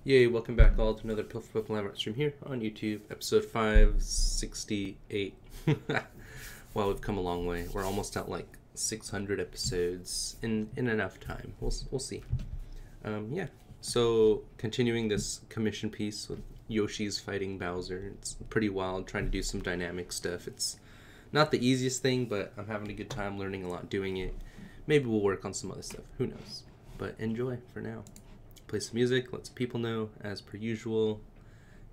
Yay, welcome back all to another Pilferpup live art stream here on YouTube, episode 568. Wow, we've come a long way. We're almost at like 600 episodes in enough time. We'll see. Yeah, so continuing this commission piece with Yoshi's fighting Bowser. It's pretty wild, trying to do some dynamic stuff. It's not the easiest thing, but I'm having a good time learning a lot doing it. Maybe we'll work on some other stuff. Who knows? But enjoy for now. Play some music, let some people know as per usual,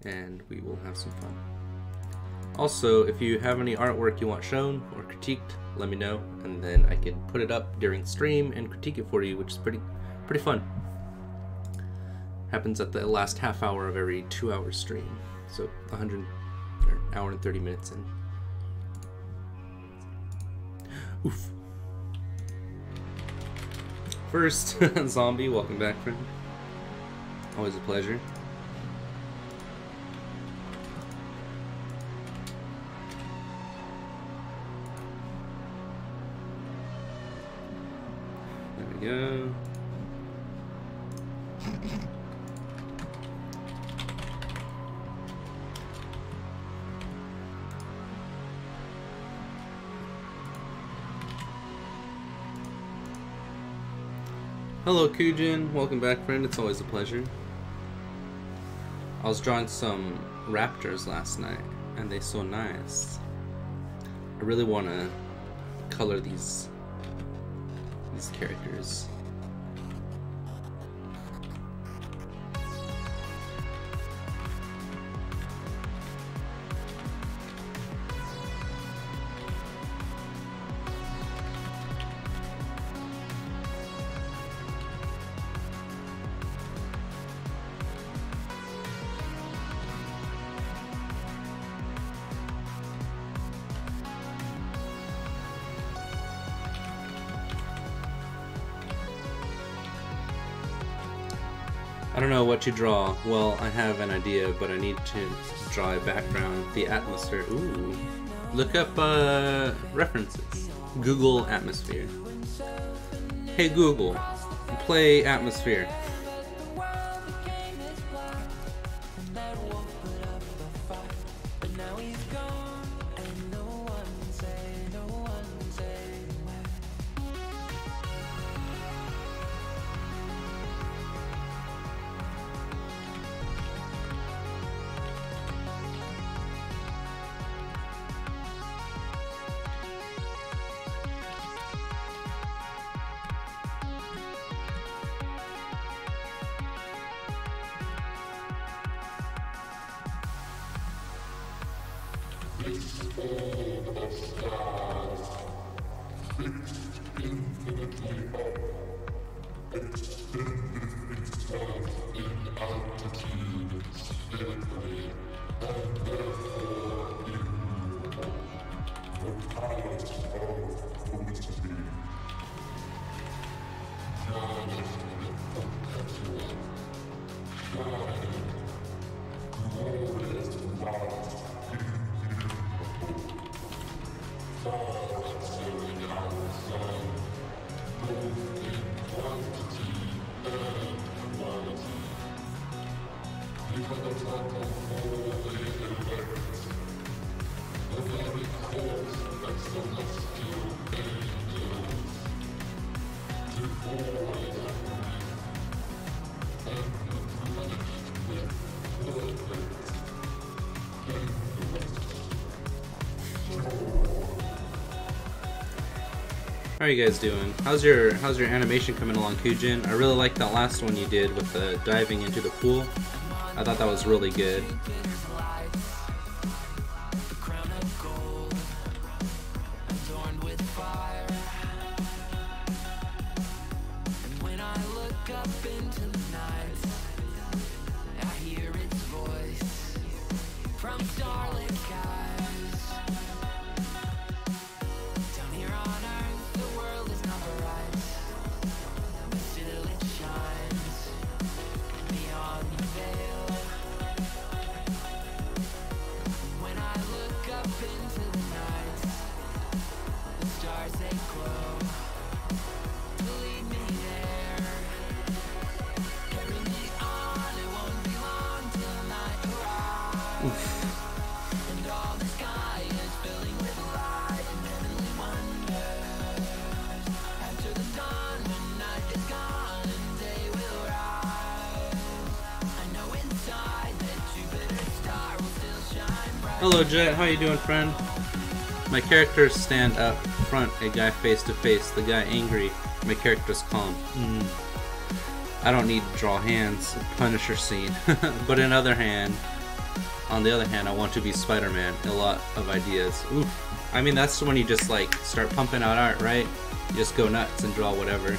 and we will have some fun. Also, if you have any artwork you want shown or critiqued, let me know, and then I can put it up during stream and critique it for you, which is pretty fun. Happens at the last half hour of every 2-hour stream, so 100 or hour and 30 minutes in. Oof. First, Zombie, welcome back, friend. Always a pleasure. There we go. Hello, Kujin. Welcome back, friend. It's always a pleasure. I was drawing some raptors last night, and they're so nice. I really want to color these characters. I don't know what to draw. Well, I have an idea, but I need to draw a background, the atmosphere. Ooh. Look up references. Google atmosphere. Hey Google, play atmosphere. How are you guys doing? How's your animation coming along, Kujin? I really liked that last one you did with the diving into the pool. I thought that was really good. Oof. Hello Jet, how you doing, friend? My characters stand up front, a guy face to face, the guy angry, my character's calm. I don't need to draw hands, Punisher scene. But on the other hand, I want to be Spider-Man. A lot of ideas. Oof. I mean, that's when you just like start pumping out art, right? You just go nuts and draw whatever.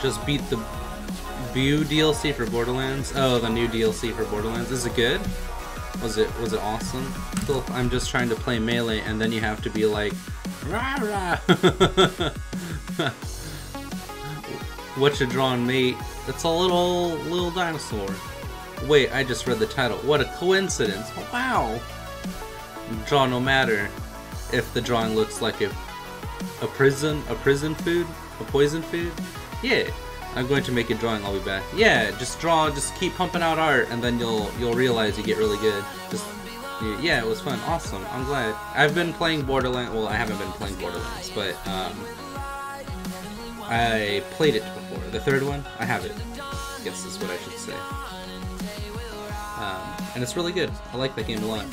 Just beat the Bew DLC for Borderlands. Oh, the new DLC for Borderlands. Is it good? Was it awesome? Still, I'm just trying to play Melee, and then you have to be like, rah rah. What you drawing, mate? It's a little dinosaur. Wait, I just read the title. What a coincidence! Wow. Draw no matter if the drawing looks like a poison food. Yeah, I'm going to make a drawing. I'll be back. Yeah, just draw. Just keep pumping out art, and then you'll realize you get really good. Yeah, it was fun. Awesome. I'm glad. I've been playing Borderlands. Well, I haven't been playing Borderlands, but I played it before. The third one, I have it. I guess is what I should say. And it's really good. I like that game a lot.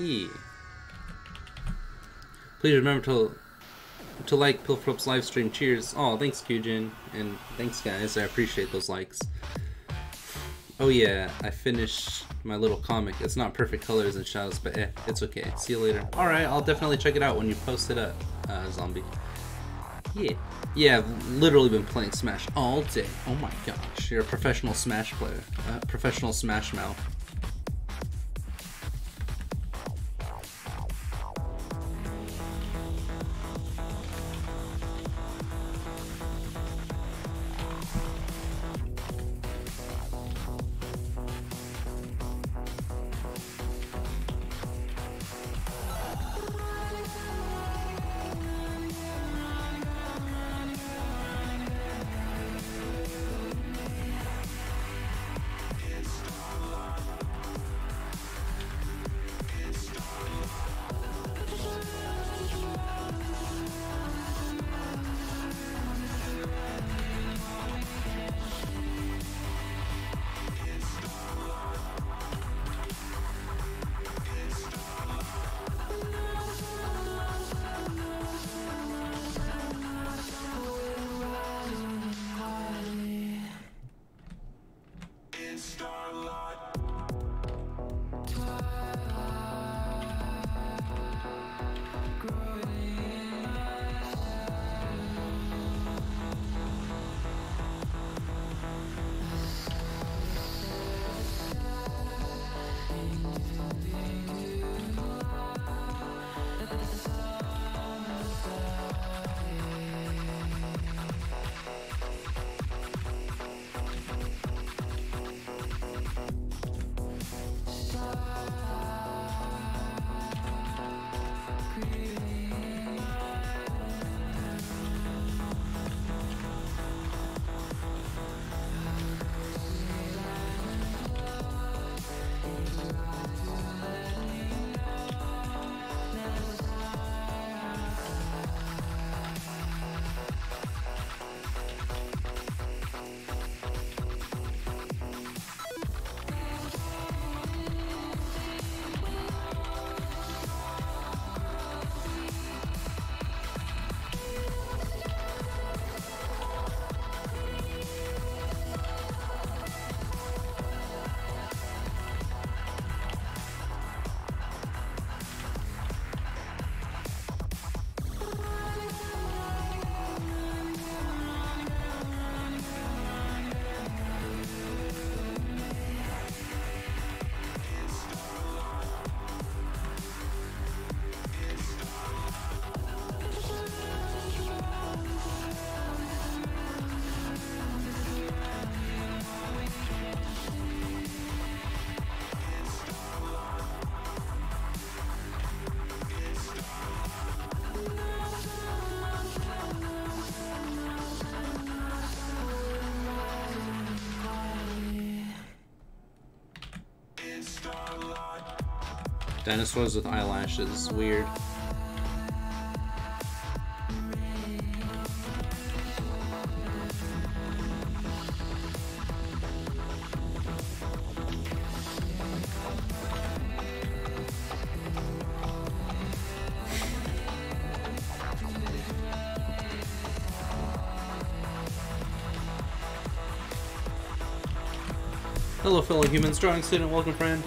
Yeah. Please remember to like Pilferpup's live stream. Cheers. Oh, thanks, Kyujin. And thanks, guys. I appreciate those likes. Oh, yeah. I finished my little comic. It's not perfect colors and shadows, but it's okay. See you later. Alright, I'll definitely check it out when you post it up, Zombie. Yeah. Yeah, I've literally been playing Smash all day. Oh my gosh, you're a professional Smash player. Professional Smash mouth. Dinosaurs with eyelashes, weird. Hello fellow humans, drawing student, welcome friend.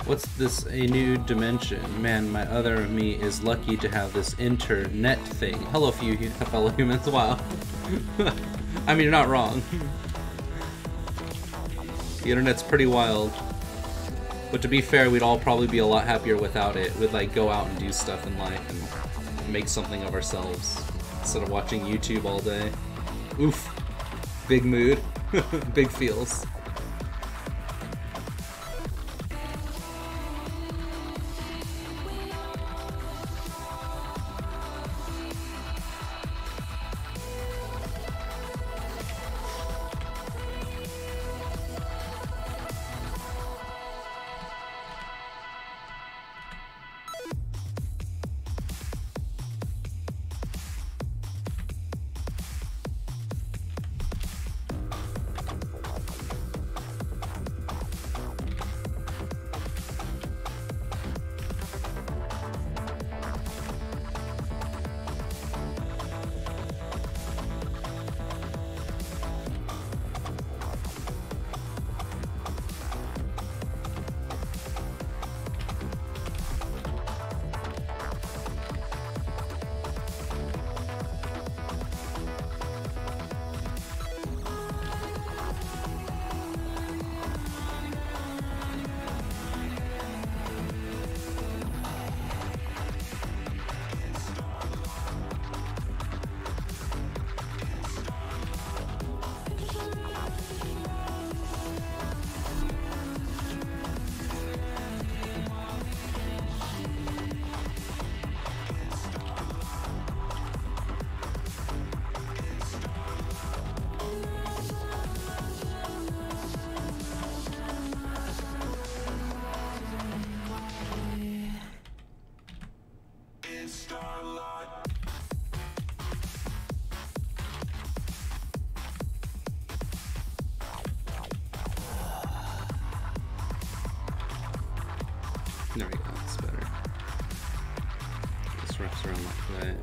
What's this, a new dimension? Man, my other me is lucky to have this internet thing. Hello fellow humans, wow. I mean, you're not wrong. The internet's pretty wild. But to be fair, we'd all probably be a lot happier without it. We'd like go out and do stuff in life and make something of ourselves. Instead of watching YouTube all day. Oof. Big mood. Big feels. There we go, that's better. Just wraps around like that.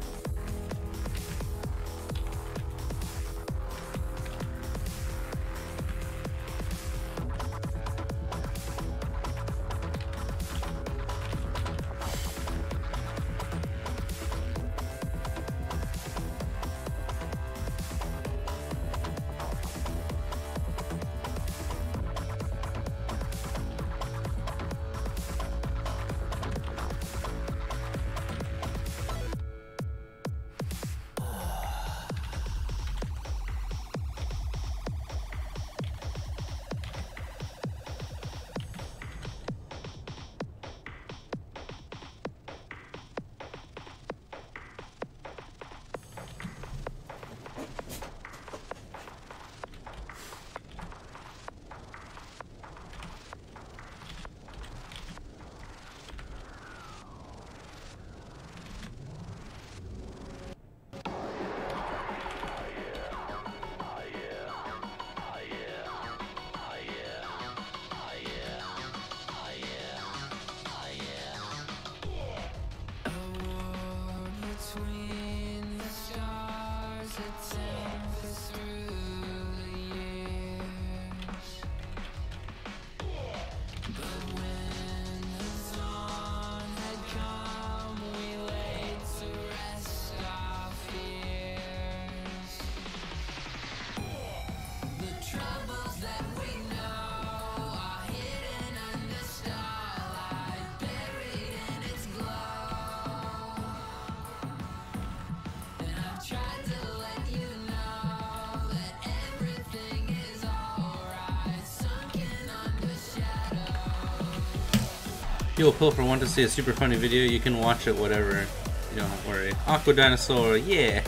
Yo, Pilfer, want to see a super funny video? You can watch it, whatever. You don't worry. Aqua Dinosaur, yeah!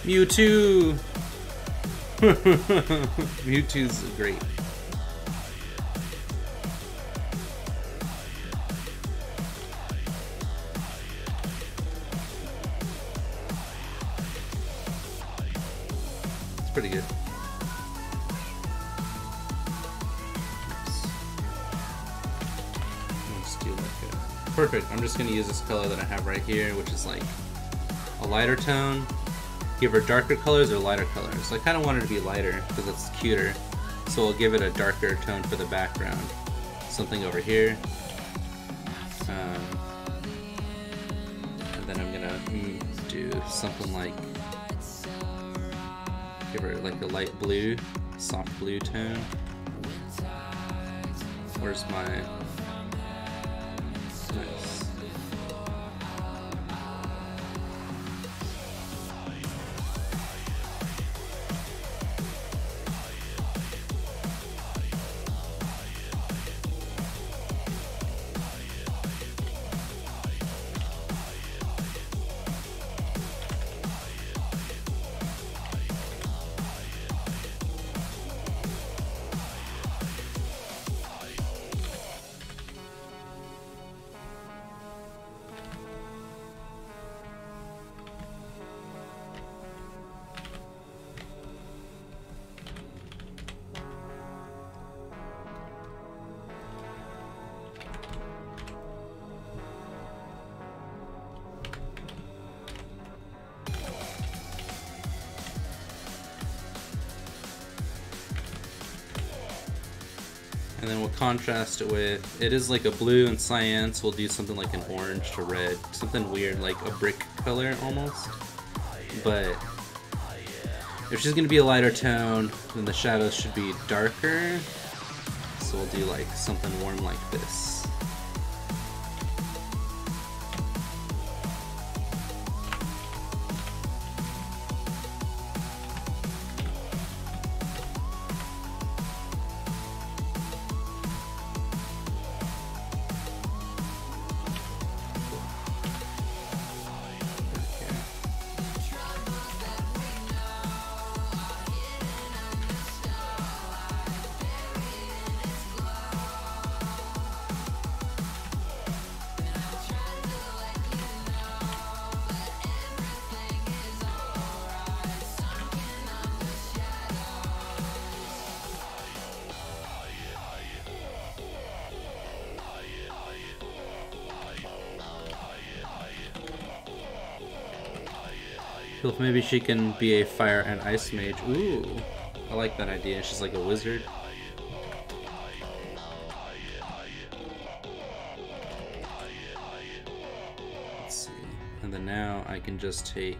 Mewtwo! Mewtwo's great. It's pretty good. Perfect. I'm just going to use this color that I have right here, which is like a lighter tone. Give her darker colors or lighter colors. I kind of want her to be lighter because it's cuter. So we'll give it a darker tone for the background. Something over here. And then I'm going to do something like, give her like a light blue, soft blue tone. Where's my... Nice. And then we'll contrast it with, it is like a blue and cyan, so we'll do something like an orange to red. Something weird, like a brick color almost. But if she's gonna be a lighter tone, then the shadows should be darker. So we'll do like something warm like this. Pilf, maybe she can be a fire and ice mage. Ooh, I like that idea. She's like a wizard. Let's see. And then now I can just take,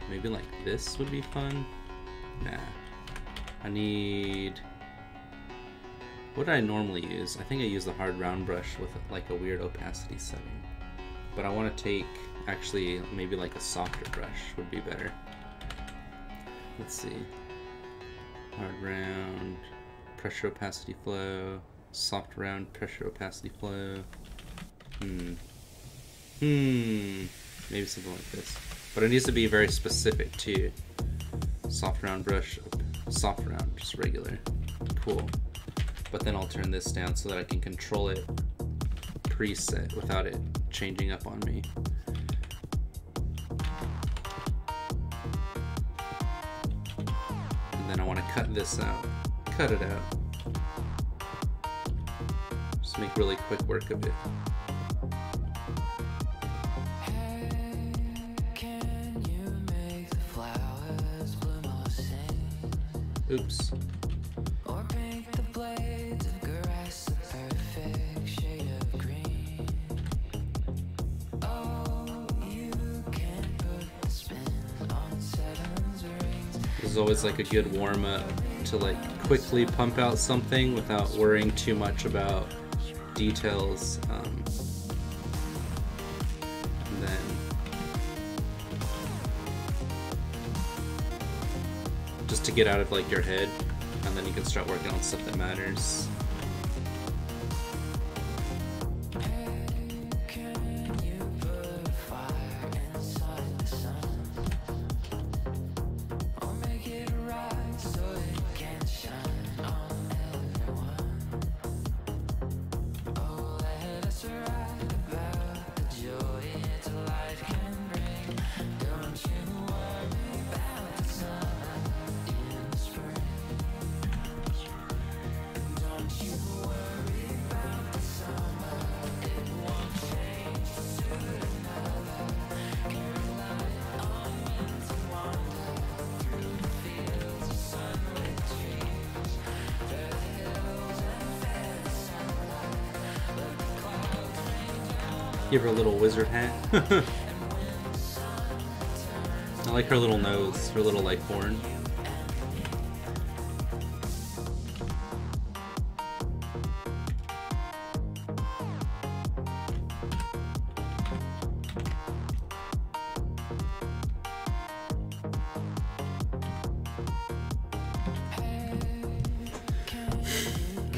maybe like this would be fun. Nah. I need, what do I normally use? I think I use the hard round brush with like a weird opacity setting. But I want to take, actually, maybe like a softer brush would be better. Let's see. Hard round, pressure opacity flow, soft round, pressure opacity flow. Maybe something like this. But it needs to be very specific too. Soft round brush, soft round, just regular. Cool. But then I'll turn this down so that I can control it preset without it changing up on me. And then I want to cut this out. Cut it out. Just make really quick work of it. Oops. This is always like a good warm-up to like quickly pump out something without worrying too much about details. And then just to get out of like your head, and then you can start working on stuff that matters. Give her a little wizard hat. I like her little nose, her little like horn.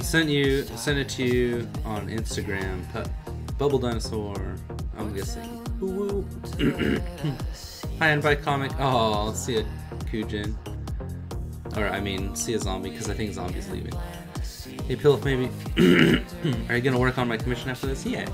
Sent it to you on Instagram. Bubble Dinosaur, I'm guessing. Ooh. Hi, invite comic. Oh, let's see a Kujin. Or, I mean, see a zombie, because I think zombie's leaving. Hey, Pilf, maybe. Are you gonna work on my commission after this? Yeah.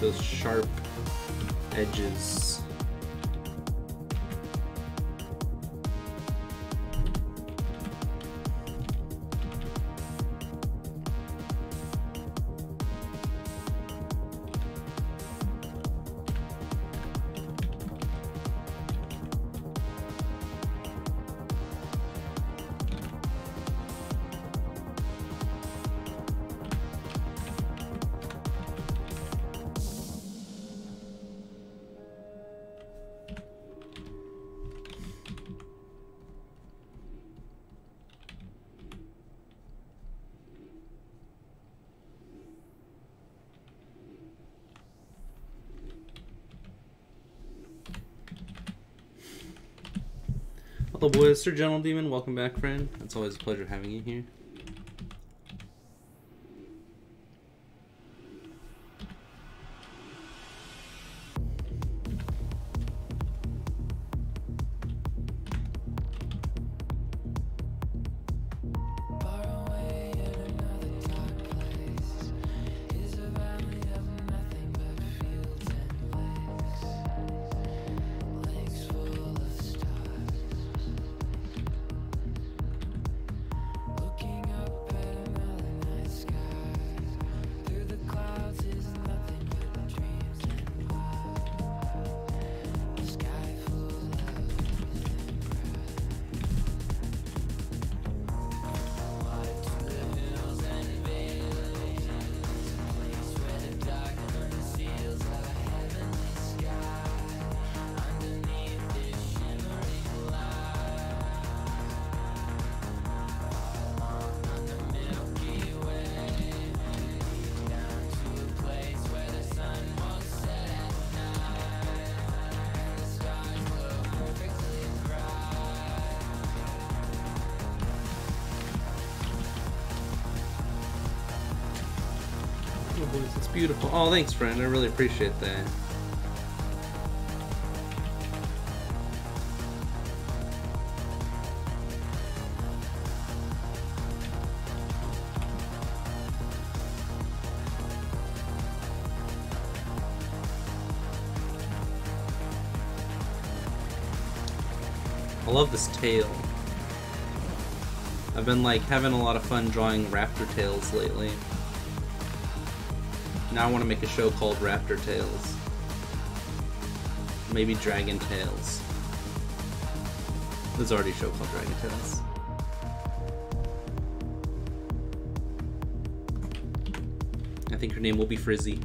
Those sharp edges. Hello boys, Sir General Demon, welcome back friend. It's always a pleasure having you here. It's beautiful. Oh, thanks, friend. I really appreciate that. I love this tail. I've been like having a lot of fun drawing raptor tails lately. Now I want to make a show called Raptor Tales. Maybe Dragon Tales. There's already a show called Dragon Tales. I think her name will be Frizzy.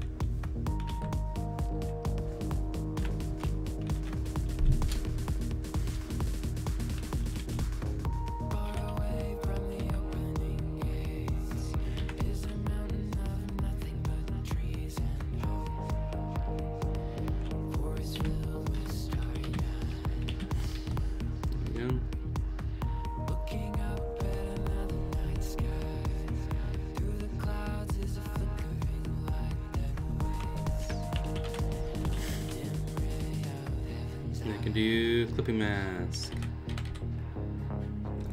I can do clipping mask. I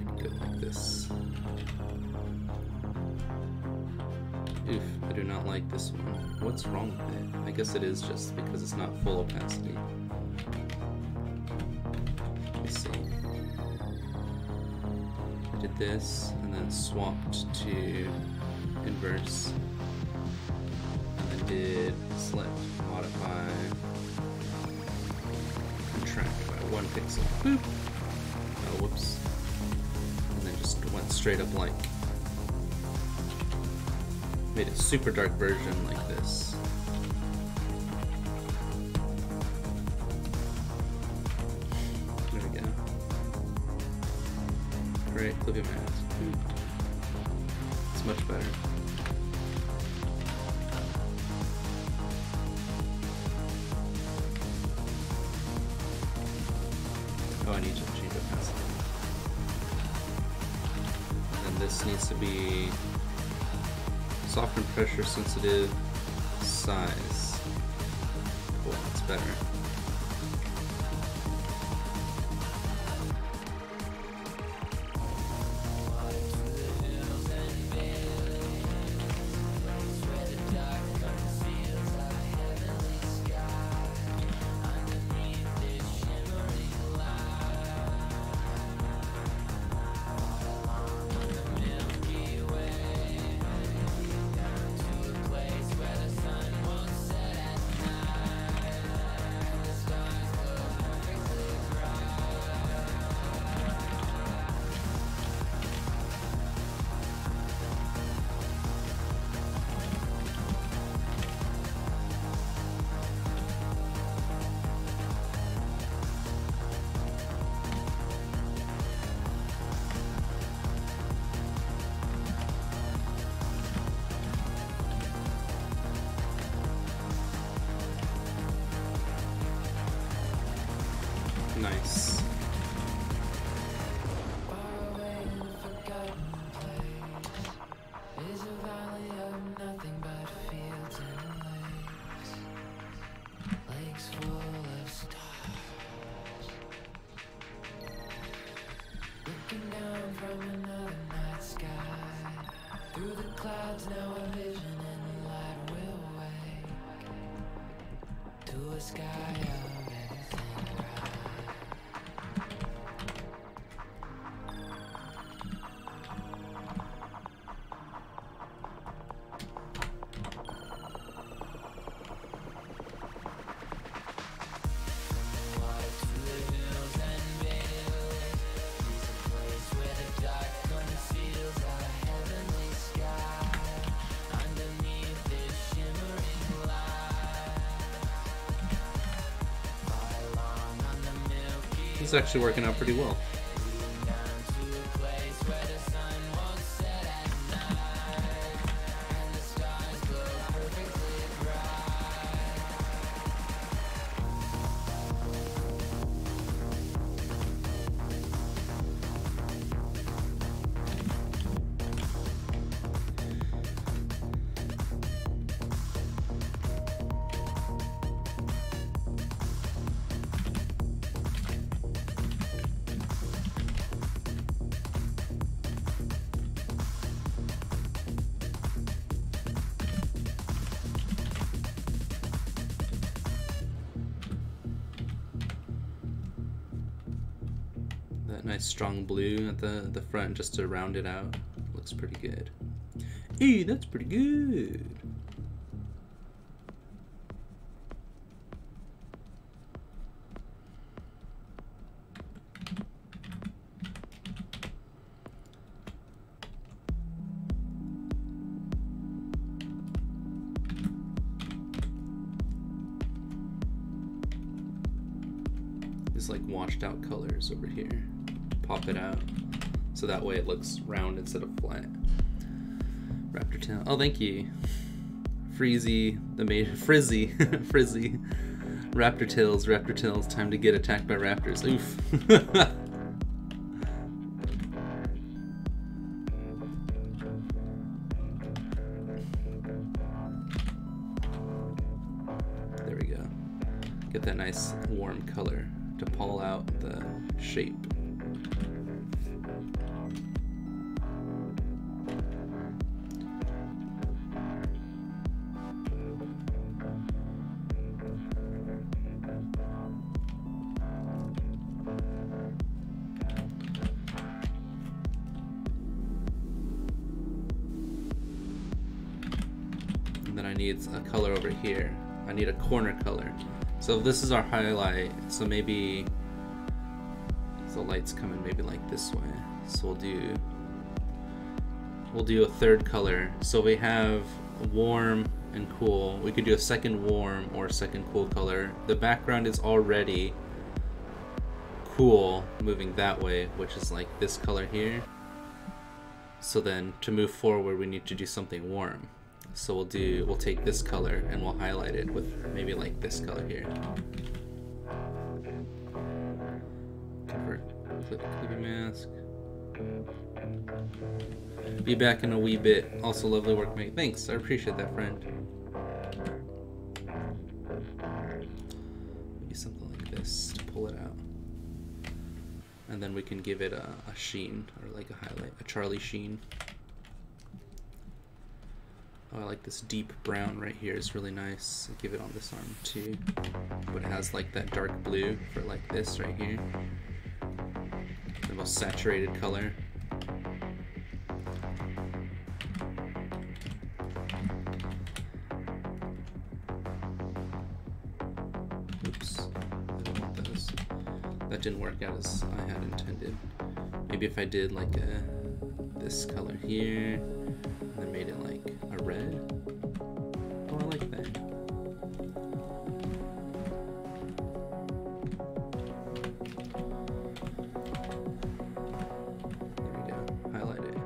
can do it like this. Oof, I do not like this one. What's wrong with it? I guess it is just because it's not full opacity. Let me see. I did this and then swapped to inverse. And then did select, modify, contract by 1 pixel. Boop. Oh, whoops. And then just went straight up like. Made a super dark version like this. There we go. Great, clipping mask. It's much better. Oh, I need to change opacity. And then this needs to be soft and pressure sensitive size. Oh, that's better. Nice. It's actually working out pretty well. Nice strong blue at the front just to round it out. Looks pretty good. Hey, that's pretty good. These like washed out colors over here. Pop it out so that way it looks round instead of flat. Raptor tail. Oh, thank you. Freezy, Frizzy, Frizzy. Raptor tails, time to get attacked by raptors. Oof. There we go. Get that nice warm color to pull out the shape. And then I need a color over here. I need a corner color. So this is our highlight. So maybe the light's coming maybe like this way. So we'll do a third color. So we have warm and cool. We could do a second warm or a second cool color. The background is already cool moving that way, which is like this color here. So then to move forward we need to do something warm. So we'll take this color and we'll highlight it with maybe like this color here. Convert clippy mask. Be back in a wee bit. Also lovely work, mate. Thanks, I appreciate that, friend. Maybe something like this to pull it out. And then we can give it a sheen, or like a highlight, a Charlie sheen. Oh, I like this deep brown right here. It's really nice. I'll give it on this arm too. But it has like that dark blue for like this right here. The most saturated color. Oops, I don't want those. That didn't work out as I had intended. Maybe if I did like this color here, and then made it like a red. Oh, I like that. There we go. Highlight it.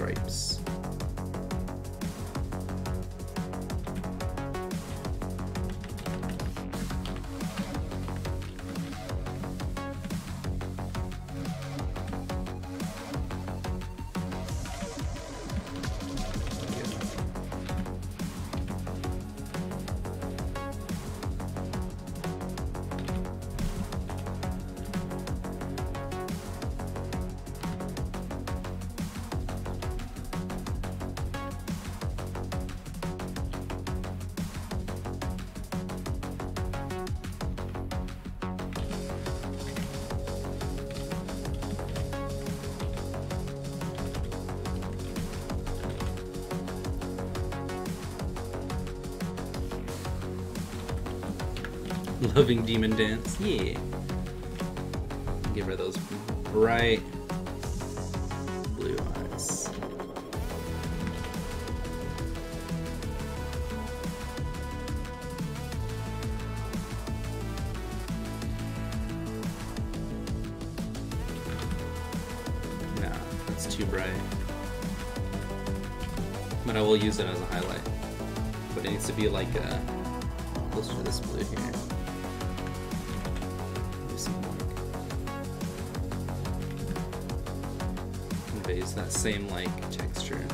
stripes. Loving demon dance, yeah. Give her those bright blue eyes. Nah, that's too bright. But I will use it as a highlight. But it needs to be like closer to this blue here. Conveys that same like texture.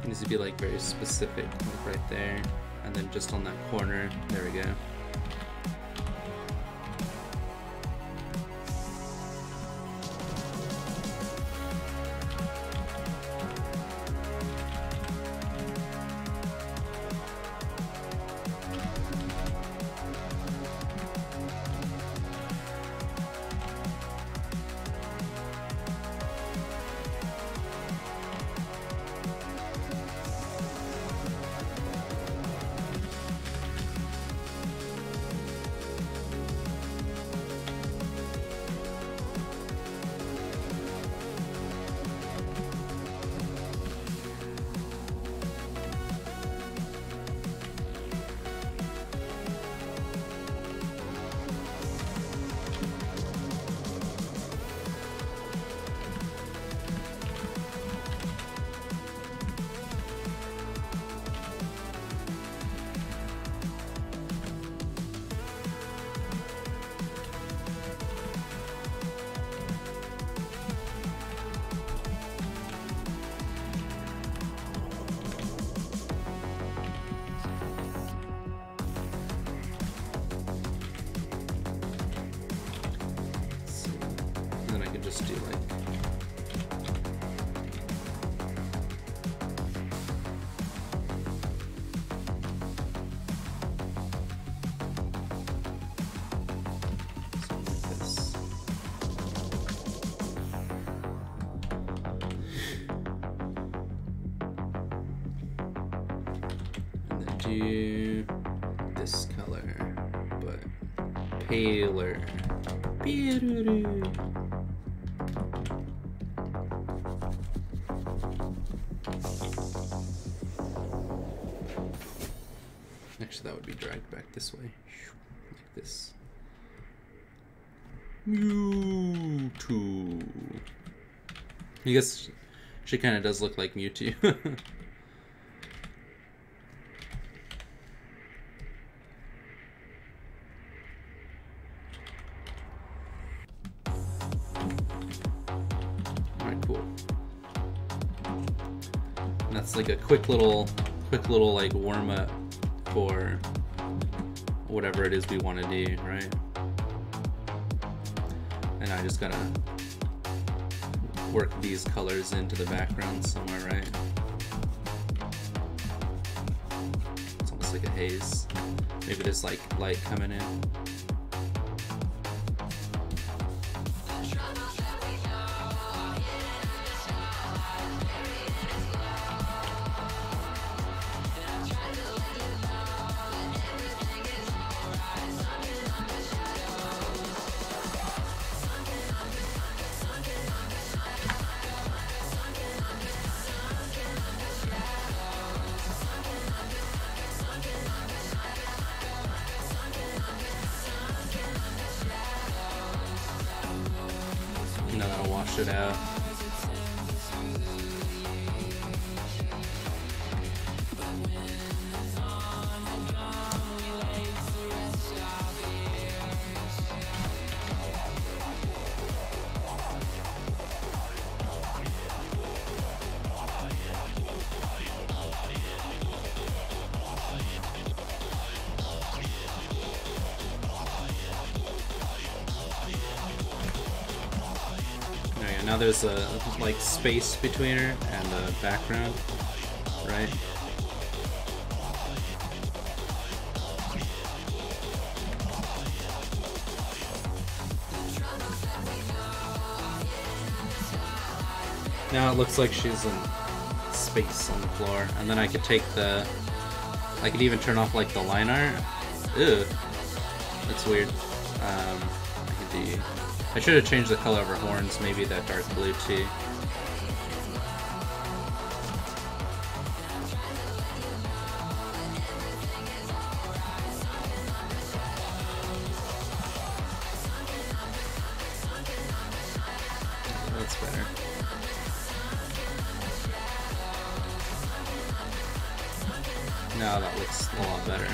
It needs to be like very specific, like right there, and then just on that corner. There we go. Just do like this. And then do this color, but paler. Actually, that would be dragged back this way, like this. Mewtwo. I guess she kind of does look like Mewtwo. that's like a quick little like warm up for whatever it is we want to do, right? And I just gotta work these colors into the background somewhere, right? It's almost like a haze. Maybe there's like light coming in. You know, that'll wash it out. Now there's a like space between her and the background, right? Now it looks like she's in space on the floor, and then I could take the, I could even turn off like the line art. Ew, that's weird. I could do. I should have changed the color of her horns, maybe that dark blue too. That's better. Now that looks a lot better.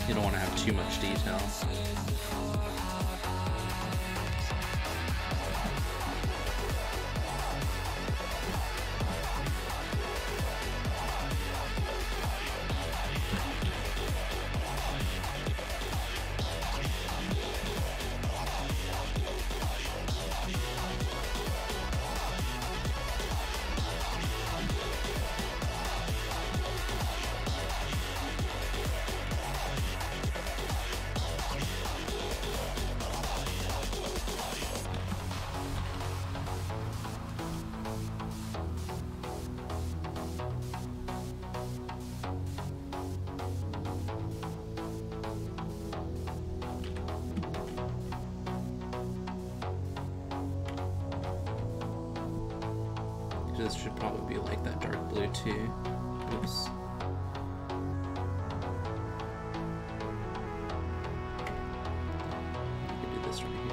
You don't want to have too much detail. This should probably be like that dark blue too. Oops. I could do this right here.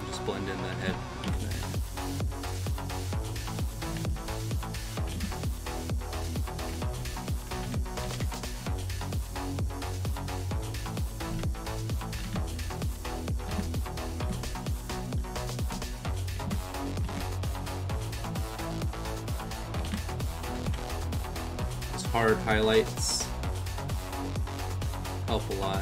Just blend in the head. Hard highlights help a lot.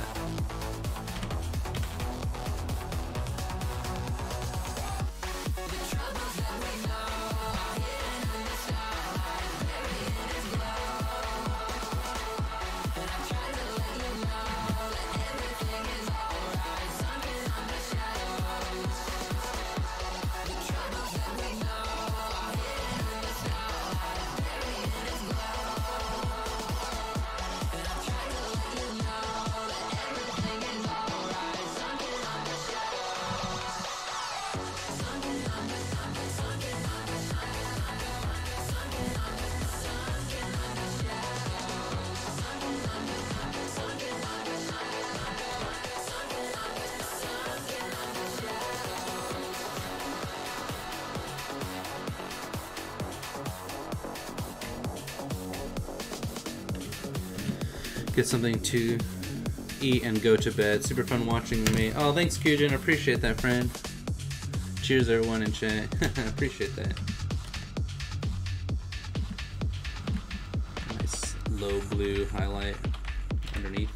get something to eat and go to bed. Super fun watching me. Oh, thanks, Kujin. Appreciate that, friend. Cheers, everyone in chat. Appreciate that. Nice low blue highlight underneath.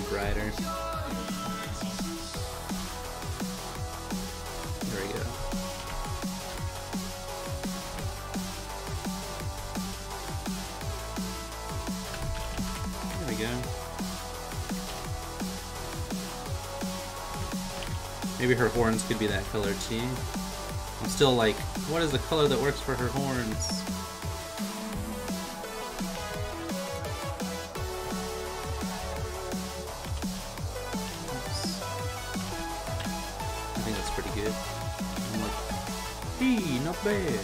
Brighter. There we go. There we go. Maybe her horns could be that color too. I'm still like, what is the color that works for her horns? Not bad.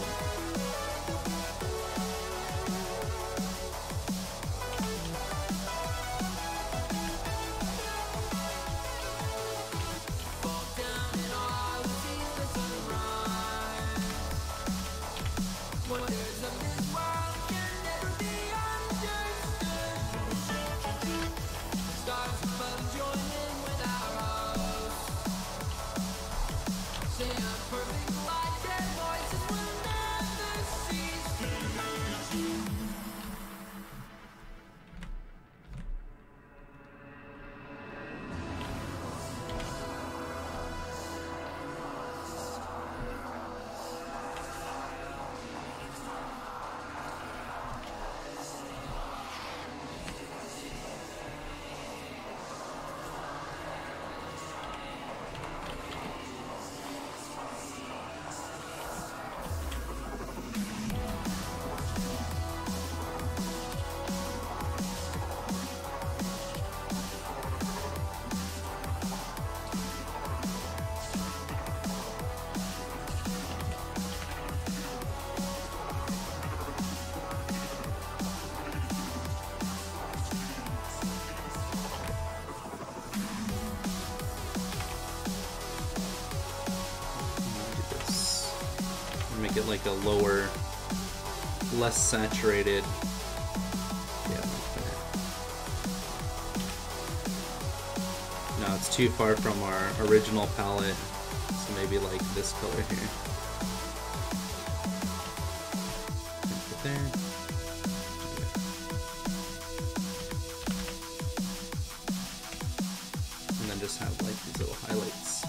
Make it like a lower, less saturated. Yeah, like that. No, it's too far from our original palette, so maybe like this color here. Put there. And then just have like these little highlights.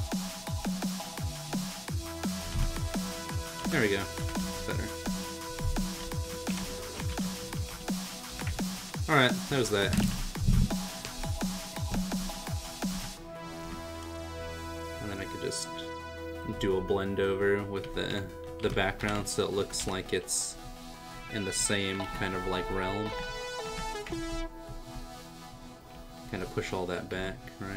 There we go. Better. Alright, there's that. And then I could just do a blend over with the the background so it looks like it's in the same kind of like realm. Kind of push all that back, right?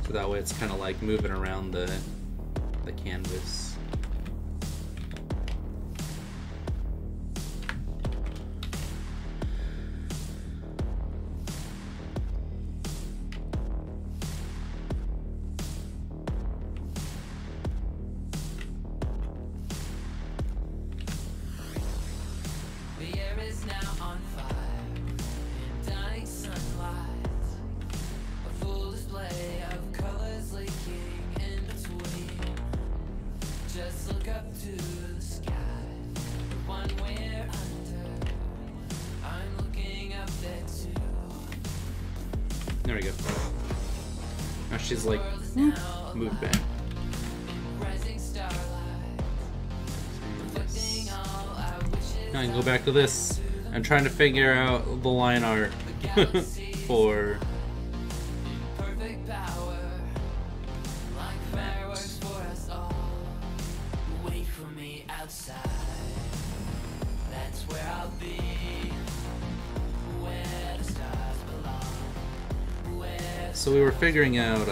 So that way it's kind of like moving around the canvas. There we go. Now she's like, move back. Now I can go back to this. I'm trying to figure out the line art for so we were figuring out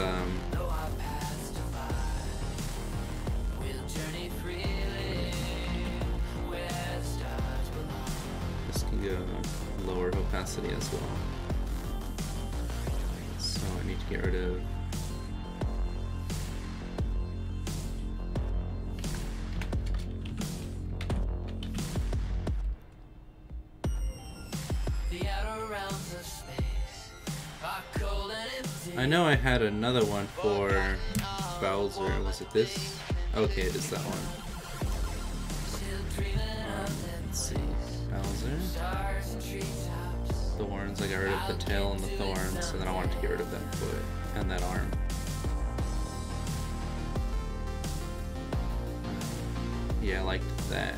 this can go lower opacity as well. So I need to get rid of I know I had another one for Bowser. Was it this? Okay, it is that one. Let's see. Bowser. Thorns. I got rid of the tail and the thorns, and then I wanted to get rid of that foot and that arm. Yeah, I liked that.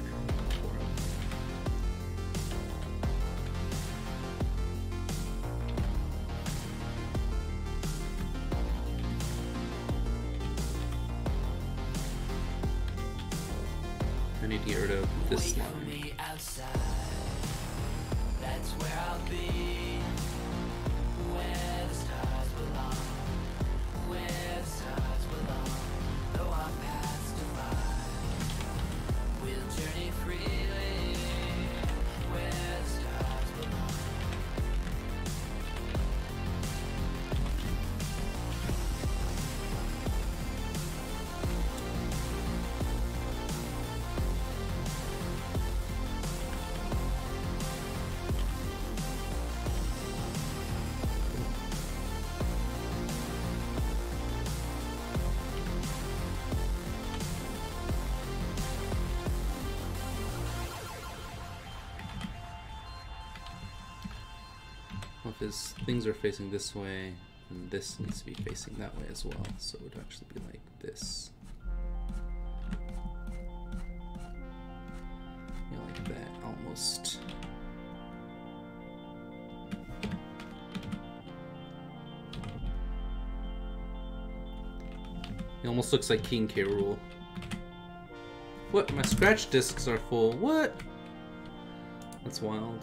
I need to get rid of this line. That's where I'll be, where the stars belong, where the stars belong. Though our paths divide, we'll journey freely, where the stars belong. If his things are facing this way, and this needs to be facing that way as well, so it would actually be like this. Yeah, like that, almost. It almost looks like King K. Rool. What? My scratch discs are full. What? That's wild.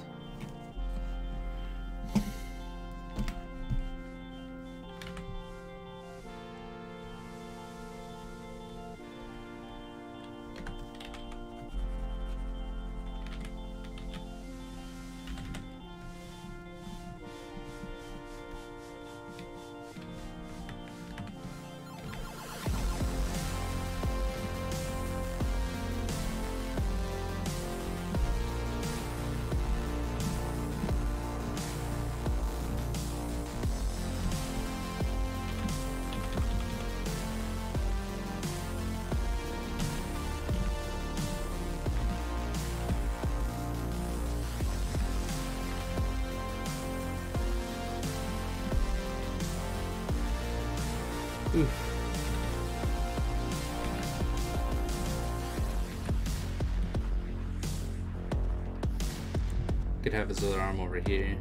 Could have his other arm over here,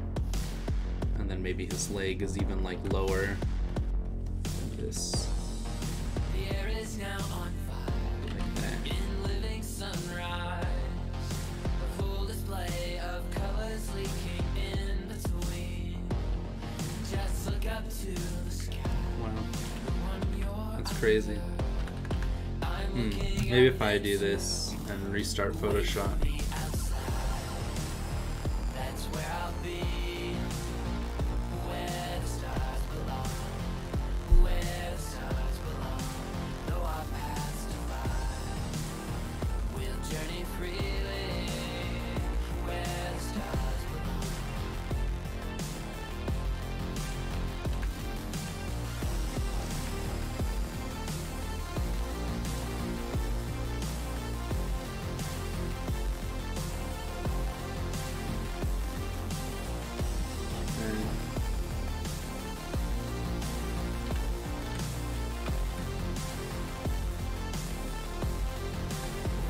and then maybe his leg is even like lower than this. The air is now on fire. Like that. In living sunrise, a full display of colors leaking in between. Just look up to the sky. Wow, that's crazy. Maybe if I do this and restart Photoshop. That's where I'll be, where the stars belong, where the stars belong. Though our paths divide, we'll journey freely, where the stars belong.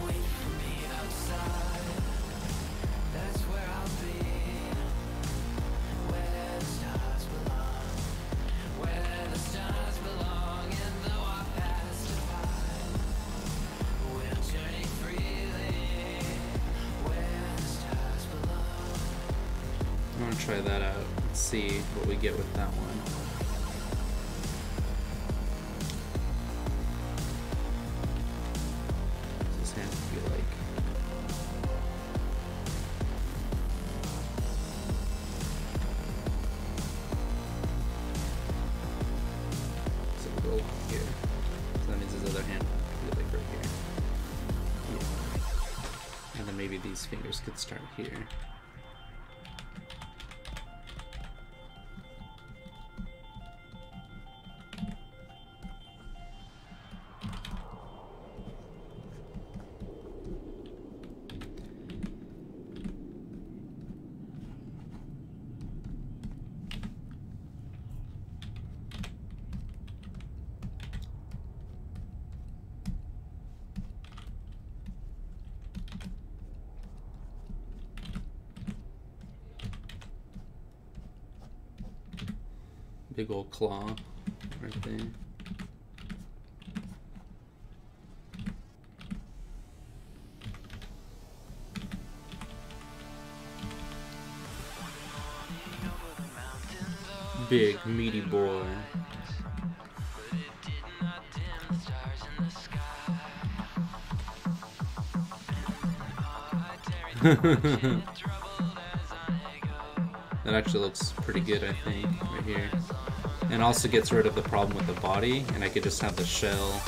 Wait for me outside. That's where I'll be, where the stars belong, where the stars belong. And though our paths divide, we'll journey freely, where the stars belong. I want to try that out and see what we get with that one. What's his hand feel like? So we'll go along here. So that means his other hand would feel like right here. Yeah. And then maybe these fingers could start here. Big old claw right there. Big meaty boy. That actually looks pretty good, I think, right here. And also gets rid of the problem with the body, and I could just have the shell.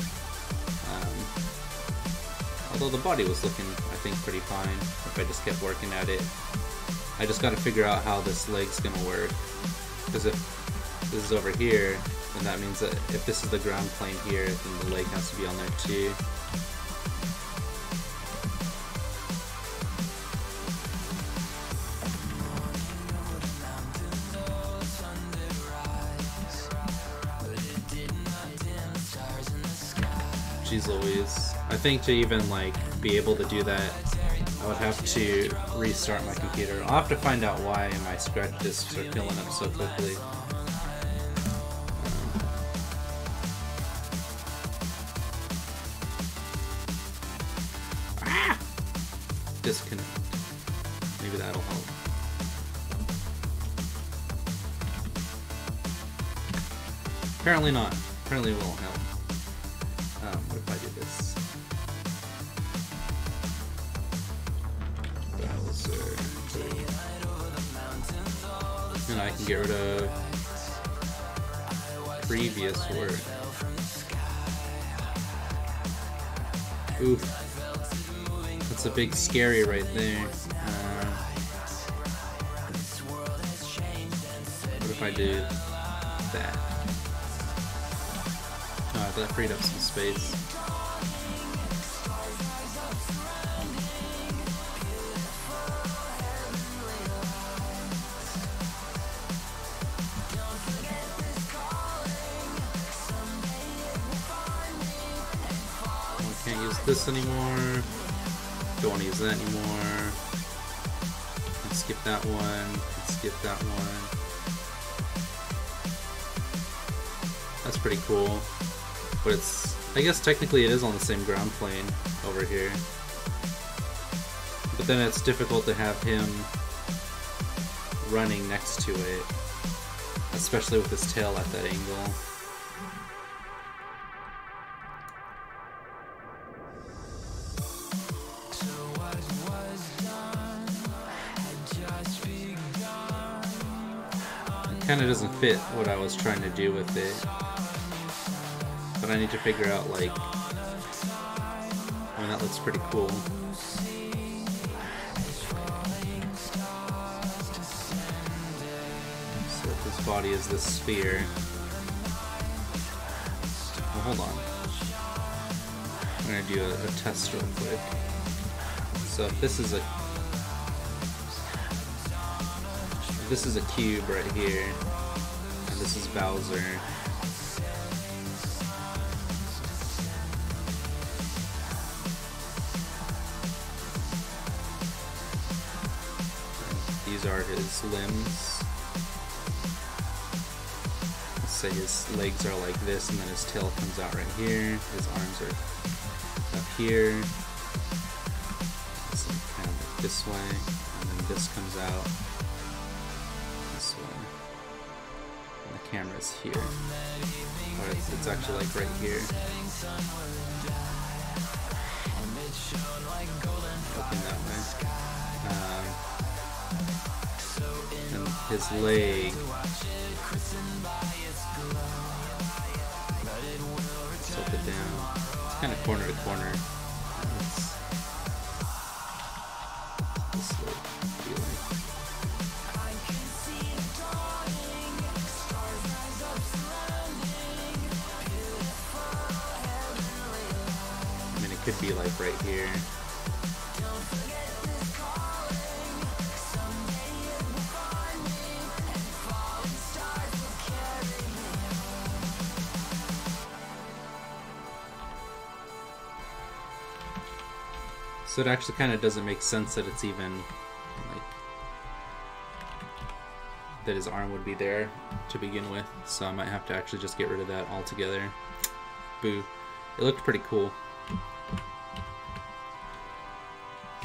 Although the body was looking, I think, pretty fine if I just kept working at it. I just gotta figure out how this leg's gonna work. Because if this is over here, then that means that if this is the ground plane here, then the leg has to be on there too. Jeez Louise. I think to even like be able to do that, I would have to restart my computer. I'll have to find out why my scratch discs are filling up so quickly. Disconnect. Maybe that'll help. Apparently not. Apparently it won't help. What if I do this? Bowser. And I can get rid of previous work. Oof. That's a big scary right there. What if I do that? Oh, that freed up some space. I can't use this anymore. Don't want to use that anymore. Skip that one. Skip that one. That's pretty cool. But it's, I guess technically it is on the same ground plane over here. But then it's difficult to have him running next to it, especially with his tail at that angle. It kind of doesn't fit what I was trying to do with it. But I need to figure out, like, I mean, that looks pretty cool. So his body is this sphere. Well, hold on. I'm gonna do a test real quick. So if this is a cube right here, and this is Bowser. These are his limbs. Let's say his legs are like this, and then his tail comes out right here. His arms are up here. It's kind of like this way, and then this comes out this way. And the camera's here. Or it's actually like right here. Open that way. And his leg, tilt it down. It's kind of corner to corner. It's this way, feeling. I mean, it could be like right here. So it actually kind of doesn't make sense that it's even, like, that his arm would be there to begin with. So I might have to actually just get rid of that altogether. Boo. It looked pretty cool.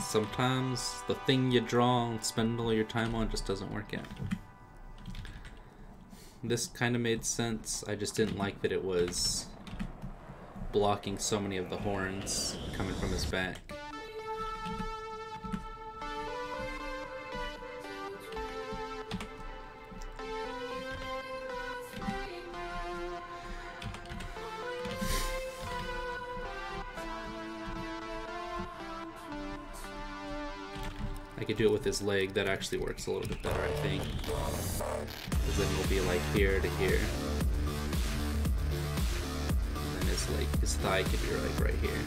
Sometimes the thing you draw and spend all your time on just doesn't work out. This kind of made sense. I just didn't like that it was blocking so many of the horns coming from his back. I could do it with his leg. That actually works a little bit better, I think. Because then it'll be like here to here. And then his thigh could be like right here.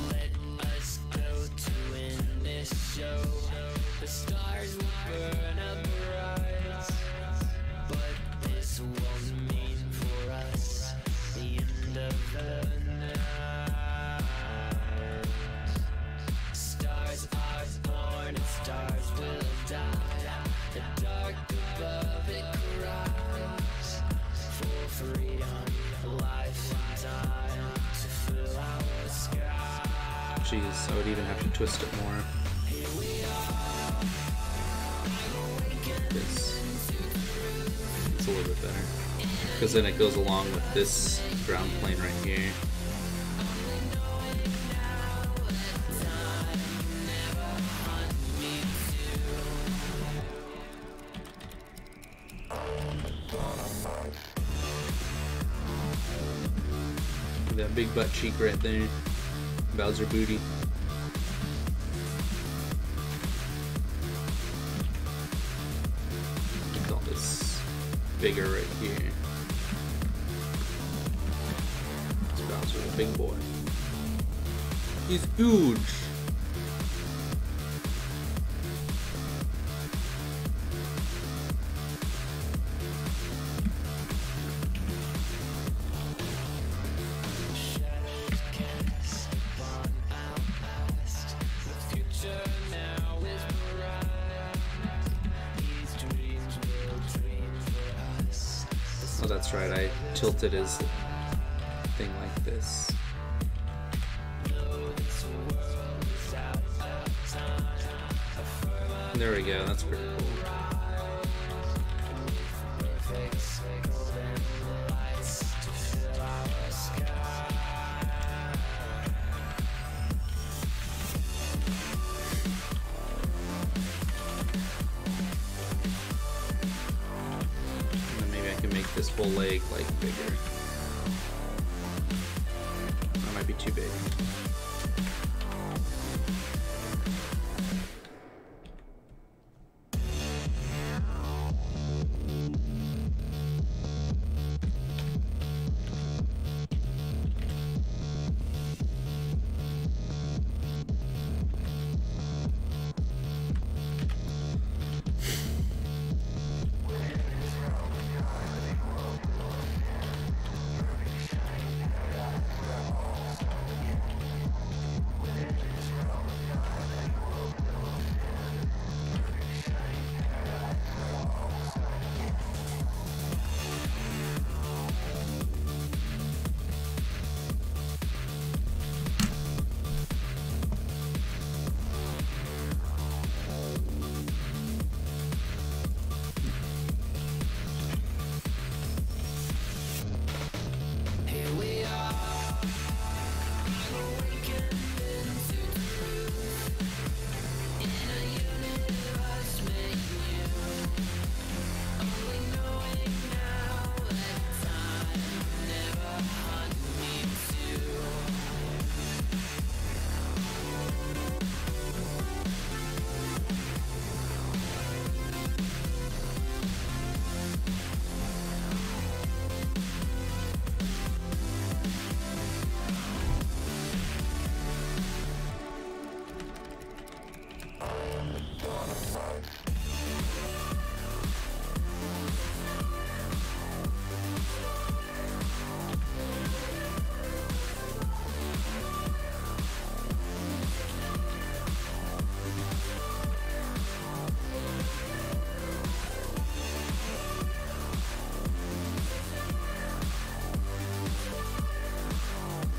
Let us go to end this show. The stars will burn up bright, but this won't mean for us the end of the night. Stars are born and stars will die. The dark above it cries for freedom, life and time to fill our sky. Jeez, I would even have to twist it more. This. It's a little bit better. Because then it goes along with this ground plane right here. That big butt cheek right there. Bowser booty. Look at all this bigger right here. It's Bowser, the big boy. He's huge. that's right, I tilted his thing like this. There we go, that's pretty cool. And then maybe I can make this whole leg like bigger. That might be too big.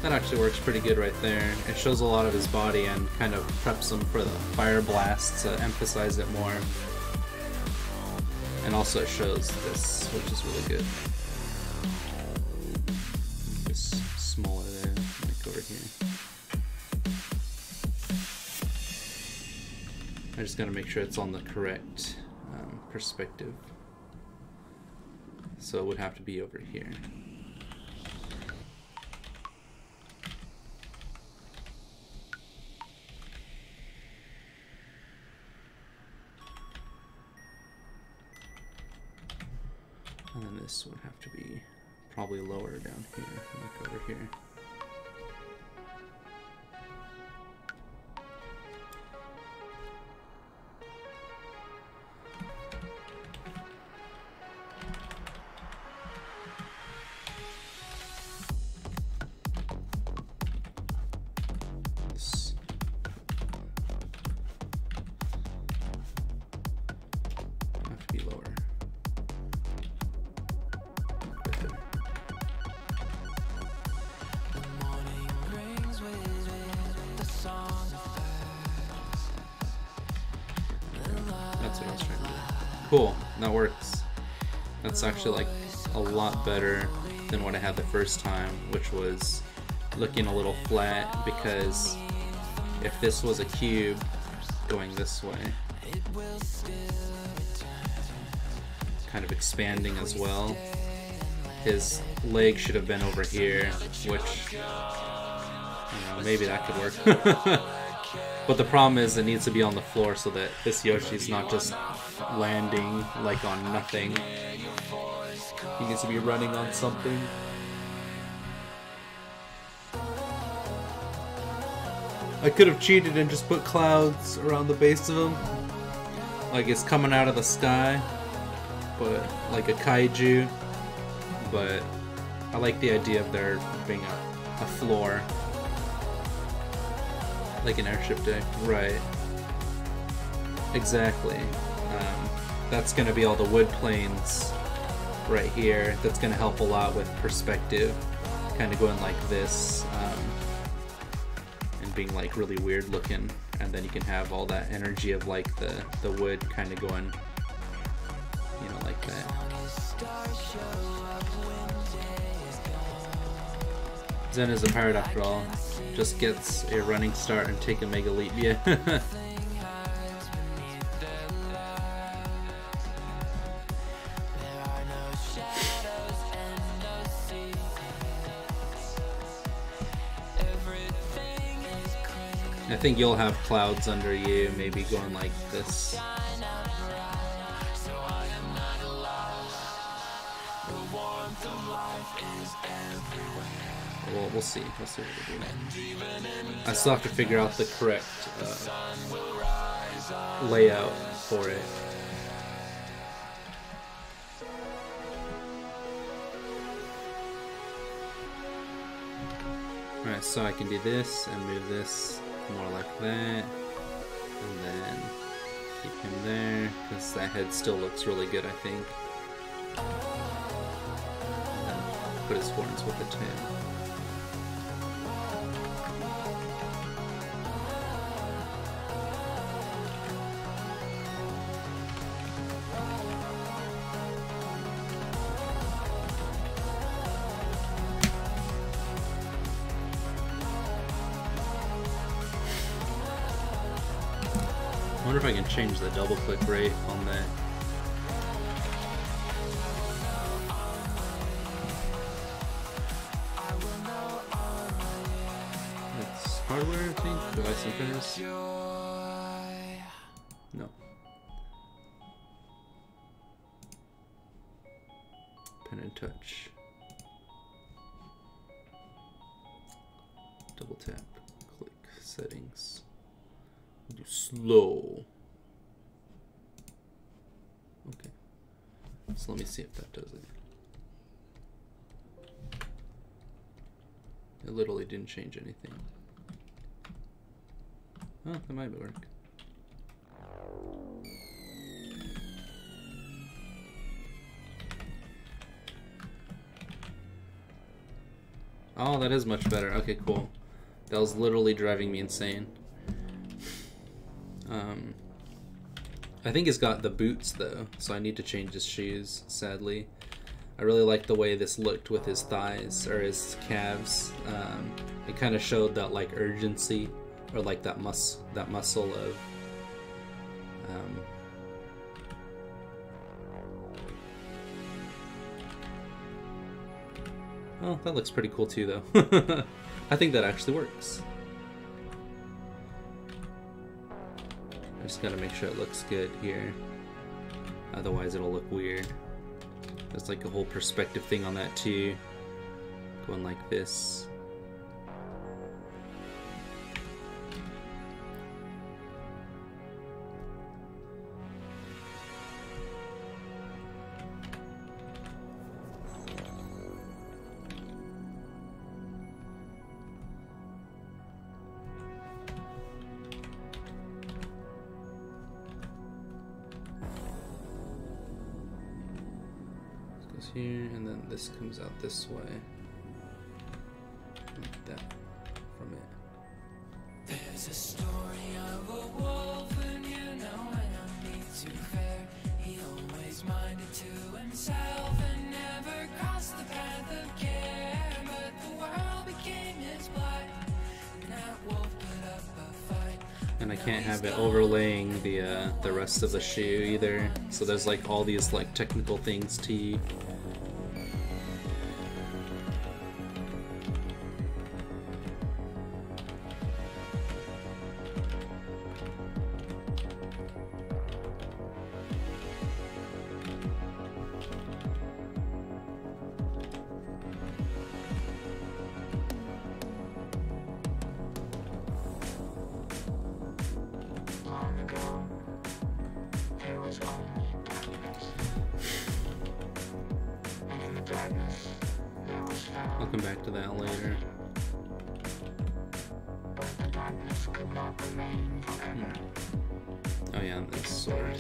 That actually works pretty good right there. It shows a lot of his body and kind of preps him for the fire blast to emphasize it more. And also it shows this, which is really good. It's smaller there, like over here. I just gotta make sure it's on the correct perspective. So it would have to be over here. And then this would have to be probably lower down here, like over here. This have to be lower. That's what I was trying to do. Cool, that works. That's actually like a lot better than what I had the first time, which was looking a little flat, because if this was a cube going this way, kind of expanding as well, his leg should have been over here, which, you know, maybe that could work. But the problem is it needs to be on the floor so that this Yoshi's not just landing like on nothing. He needs to be running on something. I could have cheated and just put clouds around the base of him, like it's coming out of the sky, but like a kaiju. But I like the idea of there being a floor, like an airship deck. Right. Exactly. That's gonna be all the wood planes right here that's going to help a lot with perspective, kind of going like this, and being like really weird looking, and then you can have all that energy of like the wood kind of going, you know, like that. Zen is a pirate after all. Just gets a running start and take a mega leap. Yeah. I think you'll have clouds under you, maybe going like this. Well, we'll see. We'll see what we do. I still have to figure out the correct layout for it. Alright, so I can do this and move this more like that, and then keep him there, because that head still looks really good, I think. And then put his horns with the tail. I wonder if I can change the double click rate on that. It's hardware, I think. Device and printers. No. Pen and touch. Double tap. Click. Settings. Do slow. Okay. So let me see if that does it. It literally didn't change anything. Oh, that might work. Oh, that is much better. Okay, cool. That was literally driving me insane. I think he's got the boots though, so I need to change his shoes, sadly. I really like the way this looked with his thighs, or his calves. It kind of showed that like urgency, or like that muscle of oh, that looks pretty cool too though. I think that actually works. Just gotta make sure it looks good here, otherwise it'll look weird. There's like a whole perspective thing on that too, going like this. Here, and then this comes out this way, like that, from it. There's a story of a wolf, and you know I don't need to fear. He always minded to himself and never crossed the path of care. But the world became his blood, and that wolf put up a fight. And I can't have it overlaying the rest of the shoe either. So there's like all these like technical things to I'll come back to that later. Oh yeah, this sword.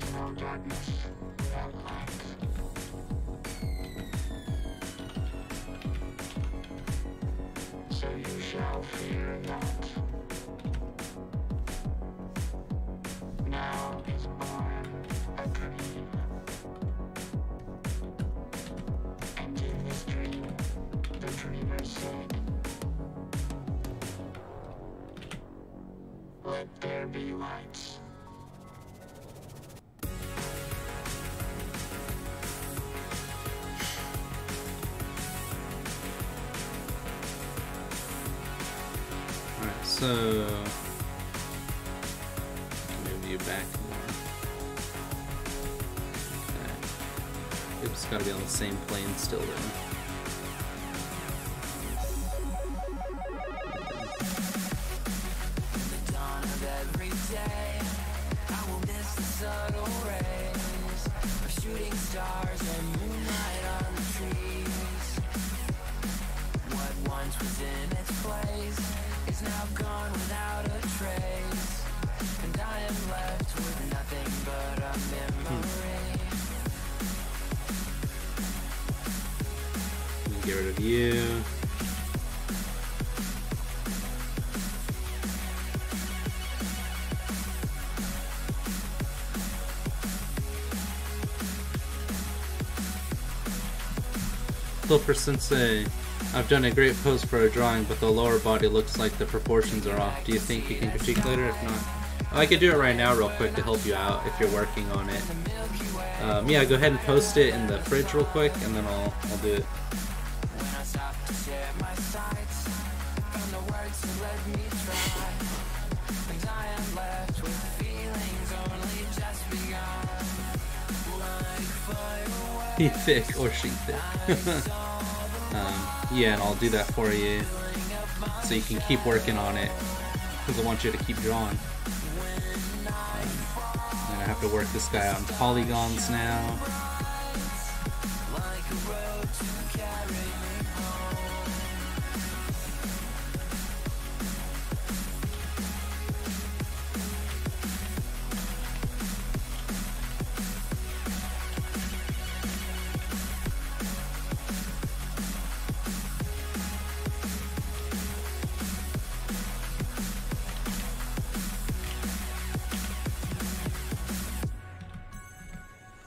Let there be light. Alright, so move you back more. Okay. It's gotta be on the same plane still then. Subtle rays of shooting stars and moonlight on the trees. What once was in its place is now gone without a trace, and I am left with nothing but a memory. Get rid of you. Pilfer Sensei, I've done a great pose for a drawing, but the lower body looks like the proportions are off. Do you think you can critique later? If not, I could do it right now real quick to help you out if you're working on it. Yeah, go ahead and post it in the fridge real quick, and then I'll do it. He thick or she thick. Yeah, and I'll do that for you so you can keep working on it because I want you to keep drawing. I'm gonna have to work this guy out in polygons now.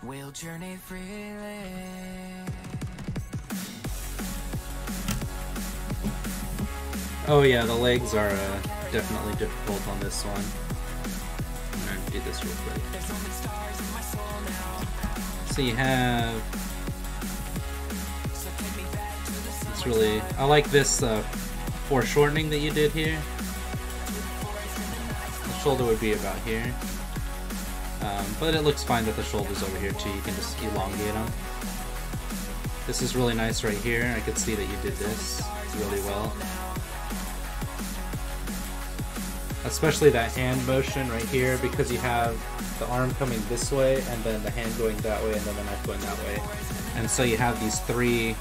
We'll journey freely. Oh yeah, the legs are definitely difficult on this one. I'm gonna do this real quick. So you have... It's really... I like this foreshortening that you did here. The shoulder would be about here. But it looks fine that the shoulder's over here too. You can just elongate them. This is really nice right here. I could see that you did this really well. Especially that hand motion right here, because you have the arm coming this way and then the hand going that way and then the knife going that way. And so you have these three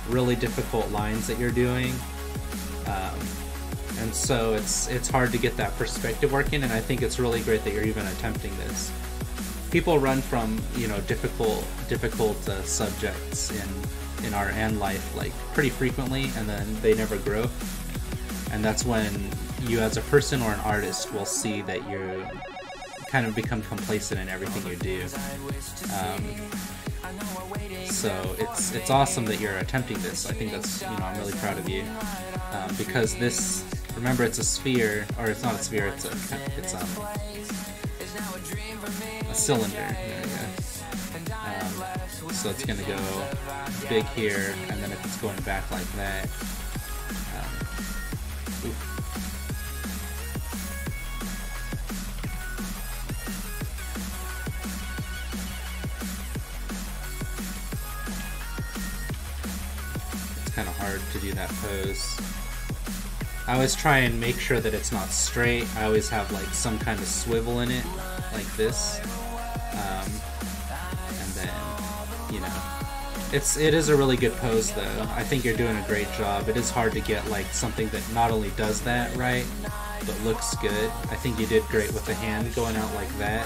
really difficult lines that you're doing. And so it's hard to get that perspective working, and I think it's really great that you're even attempting this. People run from, you know, difficult subjects in art and life like pretty frequently, and then they never grow. And that's when you as a person or an artist will see that you kind of become complacent in everything you do. So it's awesome that you're attempting this. I think that's, you know, I'm really proud of you, because this, remember, it's a sphere, or it's not a sphere, it's a cylinder. There we go. So it's gonna go big here, and then if it's going back like that, it's kind of hard to do that pose. I always try and make sure that it's not straight. I always have like some kind of swivel in it, like this. And then, you know, it is a really good pose though. I think you're doing a great job. It is hard to get like something that not only does that right, but looks good. I think you did great with the hand going out like that.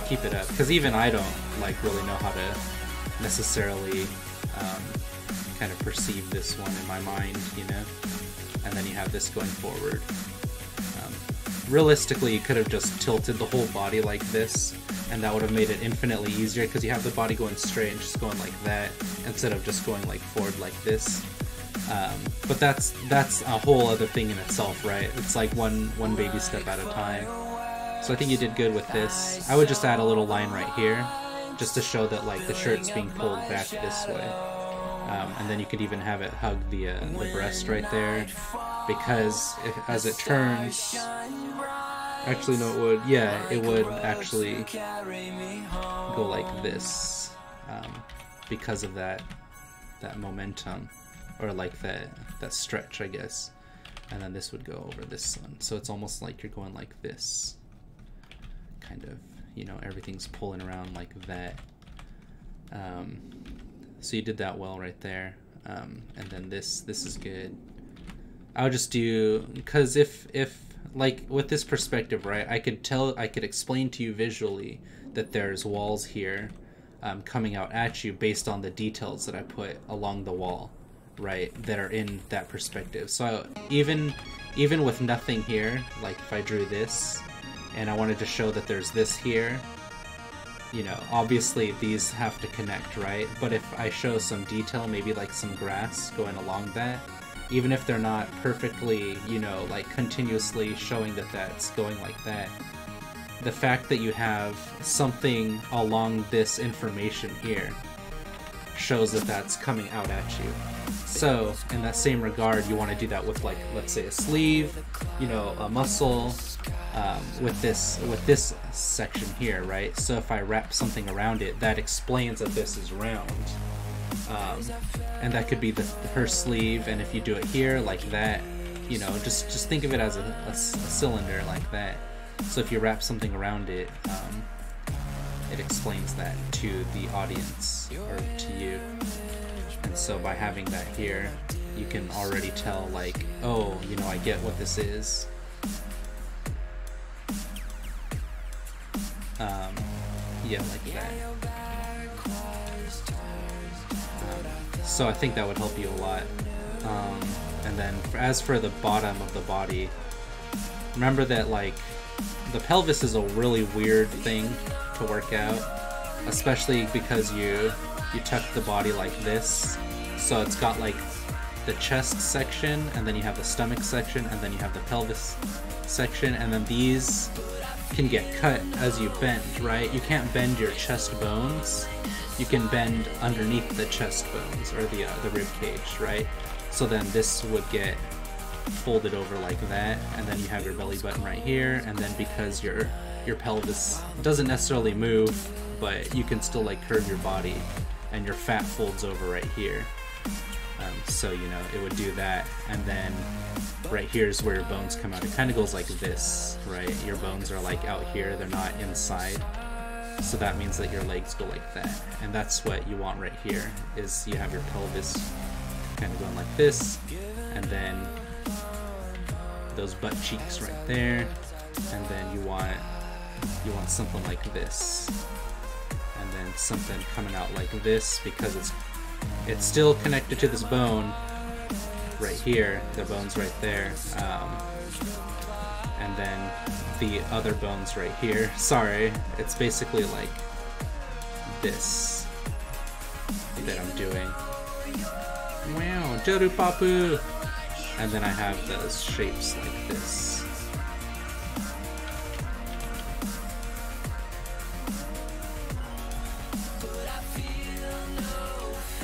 Keep it up, because even I don't like really know how to necessarily kind of perceive this one in my mind, you know? And then you have this going forward. Realistically, you could have just tilted the whole body like this, and that would have made it infinitely easier because you have the body going straight and just going like that instead of just going like forward like this. But that's a whole other thing in itself, right? It's like one baby step at a time. So I think you did good with this. I would just add a little line right here, just to show that like the shirt's being pulled back this way. And then you could even have it hug the breast right there, because as it turns, actually no, it would, yeah, it would actually go like this, because of that momentum, or like that stretch, I guess. And then this would go over this one, so it's almost like you're going like this, kind of, you know, everything's pulling around like that. So you did that well right there. And then this is good. I would just do, because if like with this perspective, right, I could explain to you visually that there's walls here coming out at you based on the details that I put along the wall, right, that are in that perspective. So even with nothing here, like if I drew this and I wanted to show that there's this here, you know, obviously these have to connect, right? But if I show some detail, maybe like some grass going along that, even if they're not perfectly, you know, like continuously showing that that's going like that, the fact that you have something along this information here shows that that's coming out at you. So in that same regard, you want to do that with, like, let's say a sleeve, you know, a muscle, with this section here, right? So if I wrap something around it, that explains that this is round, and that could be her sleeve. And if you do it here like that, you know, just think of it as a cylinder like that. So if you wrap something around it, it explains that to the audience or to you. And so by having that here, you can already tell, like, oh, you know, I get what this is. Yeah, like that. So I think that would help you a lot. And then as for the bottom of the body, remember that, like, the pelvis is a really weird thing to work out, especially because you tuck the body like this. So it's got like the chest section, and then you have the stomach section, and then you have the pelvis section, and then these can get cut as you bend, right? You can't bend your chest bones. You can bend underneath the chest bones, or the rib cage, right? So then this would get folded over like that, and then you have your belly button right here, and then because your pelvis doesn't necessarily move, but you can still like curve your body, and your fat folds over right here. So, you know, it would do that, and then right here is where your bones come out. It kind of goes like this, right? Your bones are like out here, they're not inside. So that means that your legs go like that, and that's what you want right here, is you have your pelvis kind of going like this, and then those butt cheeks right there, and then you want something like this, and then something coming out like this, because it's still connected to this bone right here, the bone's right there, and then the other bones right here. Sorry, it's basically like this that I'm doing. Wow, Joru Papu! And then I have those shapes like this.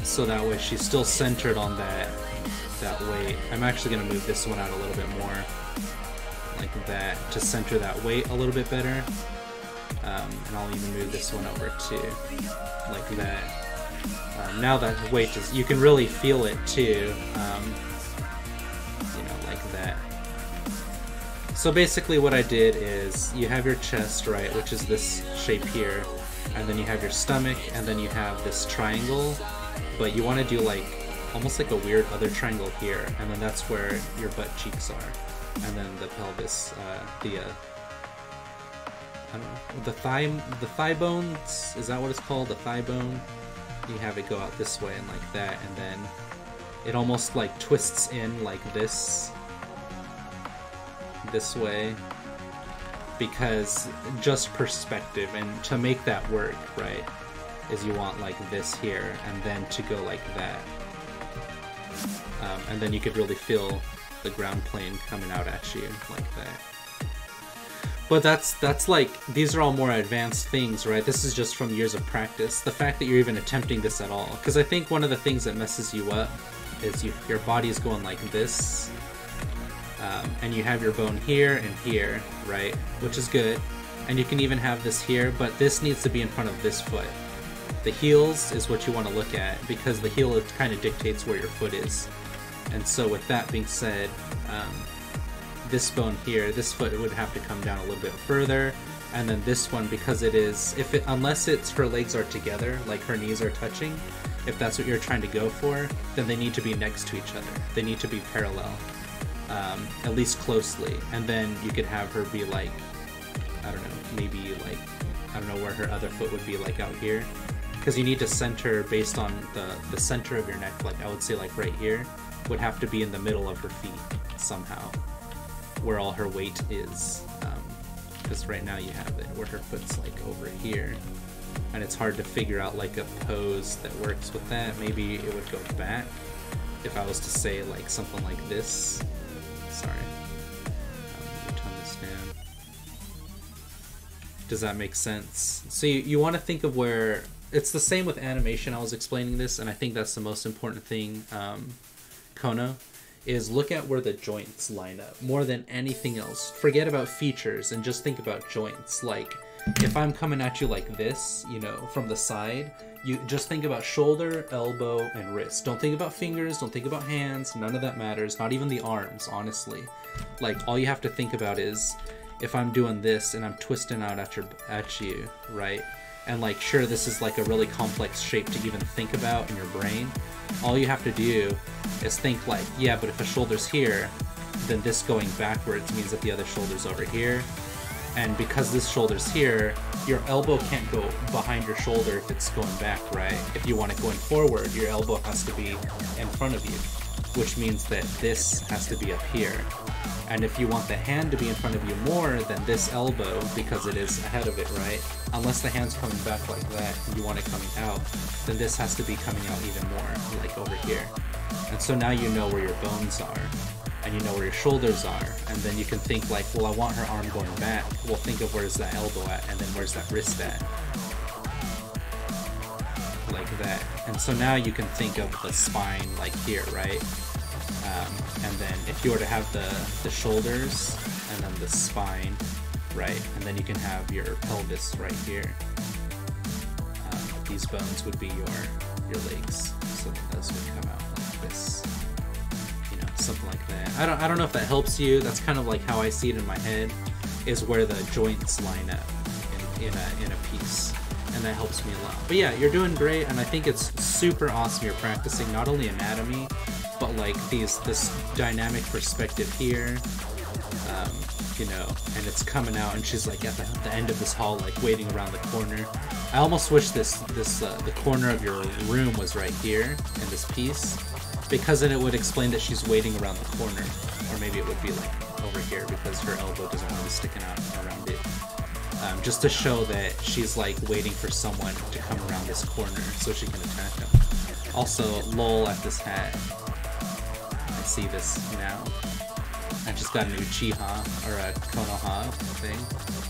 So that way she's still centered on that weight. I'm actually going to move this one out a little bit more, like that, to center that weight a little bit better. And I'll even move this one over too, like that. Now that weight is, you can really feel it too, you know, like that. So basically what I did is, you have your chest, right, which is this shape here, and then you have your stomach, and then you have this triangle, but you want to do like almost like a weird other triangle here, and then that's where your butt cheeks are, and then the pelvis, I don't know, the thigh bones, is that what it's called? The thigh bone? You have it go out this way and like that, and then it almost like twists in like this way, because just perspective, and to make that work, right, is you want like this here and then to go like that, and then you could really feel the ground plane coming out at you like that. But that's like, these are all more advanced things, right? This is just from years of practice. The fact that you're even attempting this at all, because I think one of the things that messes you up is your body is going like this, and you have your bone here and here, right? Which is good, and you can even have this here, but this needs to be in front of this foot. The heels is what you want to look at, because the heel kind of dictates where your foot is. And so with that being said, this bone here, this foot would have to come down a little bit further, and then this one, because it is, unless it's her legs are together, like her knees are touching, if that's what you're trying to go for, then they need to be next to each other. They need to be parallel, at least closely. And then you could have her be like, I don't know, maybe like, I don't know where her other foot would be, like out here. Because you need to center based on the center of your neck, like I would say like right here, would have to be in the middle of her feet somehow, where all her weight is. Because right now you have it where her foot's like over here. And it's hard to figure out like a pose that works with that. Maybe it would go back if I was to say like something like this. Sorry. Let me turn this down. Does that make sense? So you want to think of where... It's the same with animation. I was explaining this, and I think that's the most important thing, Kono, is look at where the joints line up more than anything else. Forget about features and just think about joints. Like, if I'm coming at you like this, you know, from the side, you just think about shoulder, elbow, and wrist. Don't think about fingers, don't think about hands, none of that matters, not even the arms, honestly. Like, all you have to think about is, if I'm doing this and I'm twisting out at you, right? And like, sure, this is like a really complex shape to even think about in your brain. All you have to do is think like, yeah, but if a shoulder's here, then this going backwards means that the other shoulder's over here. And because this shoulder's here, your elbow can't go behind your shoulder if it's going back, right? If you want it going forward, your elbow has to be in front of you, which means that this has to be up here. And if you want the hand to be in front of you more than this elbow, because it is ahead of it, right? Unless the hand's coming back like that and you want it coming out, then this has to be coming out even more, like over here. And so now you know where your bones are, and you know where your shoulders are, and then you can think like, well, I want her arm going back. Well, think of where's that elbow at, and then where's that wrist at? Like that. And so now you can think of the spine like here, right? And then if you were to have the shoulders and then the spine, right? And then you can have your pelvis right here. These bones would be your legs. So then those would come out like this. You know, something like that. I don't know if that helps you. That's kind of like how I see it in my head, is where the joints line up in a piece. And that helps me a lot. But yeah, you're doing great, and I think it's super awesome you're practicing not only anatomy, but like this dynamic perspective here, you know, and it's coming out, and she's like at the end of this hall, like waiting around the corner. I almost wish the corner of your room was right here in this piece, because then it would explain that she's waiting around the corner, or maybe it would be like over here because her elbow doesn't want to be sticking out around it. Just to show that she's like waiting for someone to come around this corner so she can attack them. Also, lol at this hat. I see this now. I just got a new Uchiha, or a Konoha thing.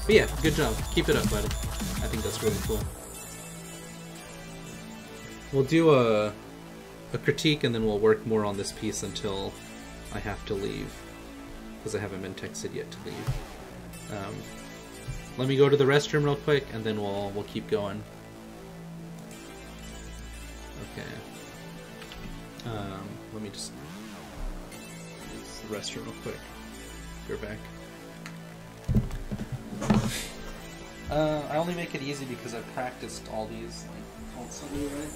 But yeah, good job. Keep it up, buddy. I think that's really cool. We'll do a critique, and then we'll work more on this piece until I have to leave, because I haven't been texted yet to leave. Let me go to the restroom real quick, and then we'll keep going. Okay. Let me just use the restroom real quick. You're back. I only make it easy because I've practiced all these like constantly, right?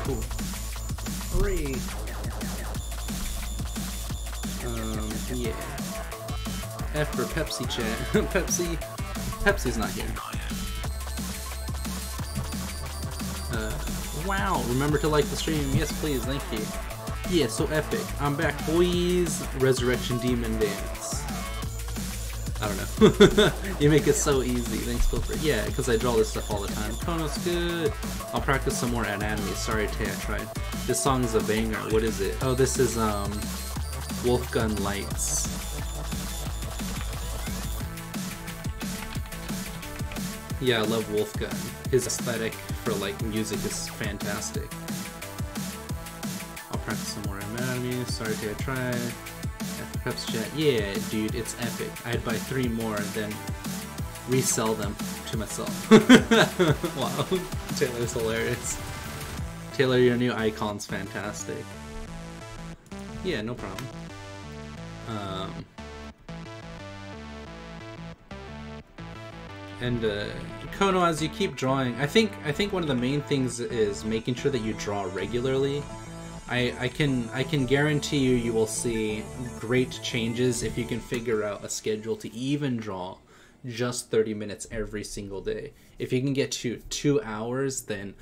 cool. Hooray! Yeah. F for Pepsi chat. Pepsi's not here. Wow, remember to like the stream. Yes, please, thank you. Yeah, so epic. I'm back, boys. Resurrection Demon Dance. I don't know. You make it so easy. Thanks, Pilfer. Yeah, because I draw this stuff all the time. Kono's good. I'll practice some more anatomy. Sorry, Tay, I tried. This song is a banger. What is it? Oh, this is, Wolfgun Lights. Yeah, I love Wolfgun. His aesthetic for like music is fantastic. I'll practice some more anatomy. Sorry, I tried. Peps chat. Yeah, dude, it's epic. I'd buy 3 more and then resell them to myself. Wow, Taylor's hilarious. Taylor, your new icon's fantastic. Yeah, no problem. And Kono, as you keep drawing, I think one of the main things is making sure that you draw regularly. I can guarantee you will see great changes if you can figure out a schedule to even draw just 30 minutes every single day. If you can get to 2 hours, then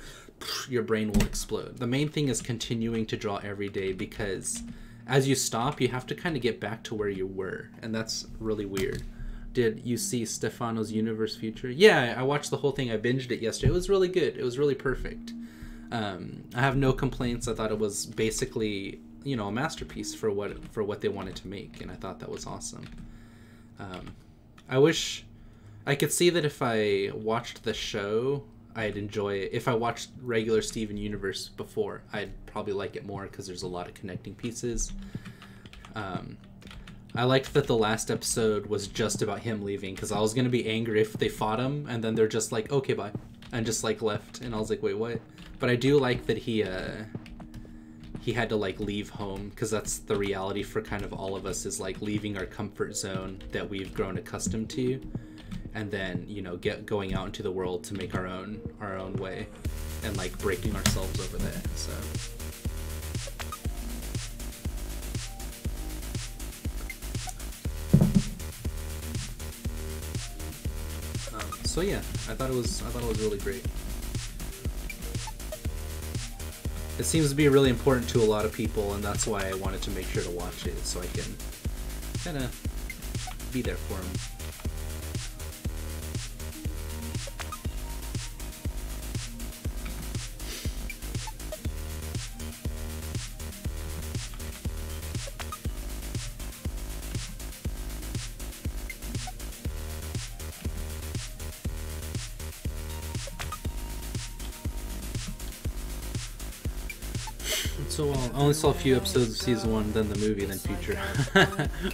your brain will explode. The main thing is continuing to draw every day, because as you stop, you have to kind of get back to where you were, and that's really weird. Did you see Stefano's Universe Future? Yeah, I watched the whole thing. I binged it yesterday. It was really good. It was really perfect. I have no complaints. I thought it was basically, you know, a masterpiece for what they wanted to make, and I thought that was awesome. I wish I could see that if I watched the show, I'd enjoy it. If I watched regular Steven Universe before, I'd probably like it more because there's a lot of connecting pieces. I liked that the last episode was just about him leaving, because I was going to be angry if they fought him and then they're just like, okay, bye, and just like left, and I was like, wait, what? But I do like that he had to like leave home, because that's the reality for kind of all of us, is like leaving our comfort zone that we've grown accustomed to, and then, you know, going out into the world to make our own way, and like breaking ourselves over that. So yeah, I thought it was really great. It seems to be really important to a lot of people, and that's why I wanted to make sure to watch it, so I can kind of be there for them. So I only saw a few episodes of season 1, then the movie, then Future.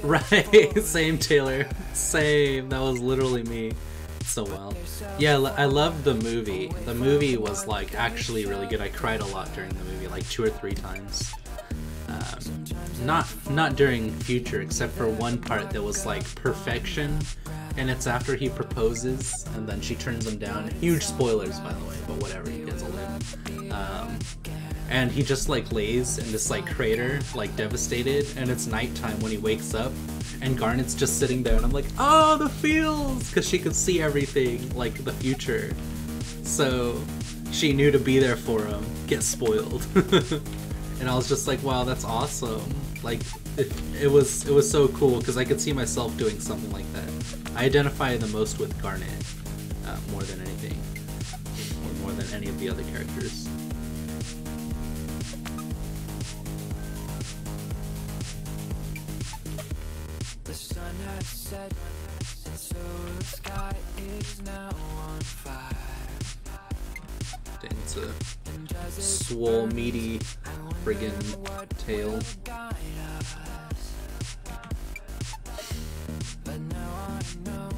Right, same Taylor, same. That was literally me. So well. Yeah, I loved the movie. The movie was like actually really good. I cried a lot during the movie, like 2 or 3 times. Not during Future, except for one part that was like perfection, and it's after he proposes and then she turns him down. Huge spoilers, by the way, but whatever, you guys will live. And he just like lays in this like crater, like devastated, and it's nighttime when he wakes up, and Garnet's just sitting there, and I'm like, oh, the feels, because she could see everything, like the future, so she knew to be there for him, get spoiled. And I was just like, wow, that's awesome. Like it was so cool, because I could see myself doing something like that. I identify the most with Garnet, more than anything, or more than any of the other characters. The sun has set, and so the sky is now on fire. Dang, it's a swole, meaty friggin' tail. But now I know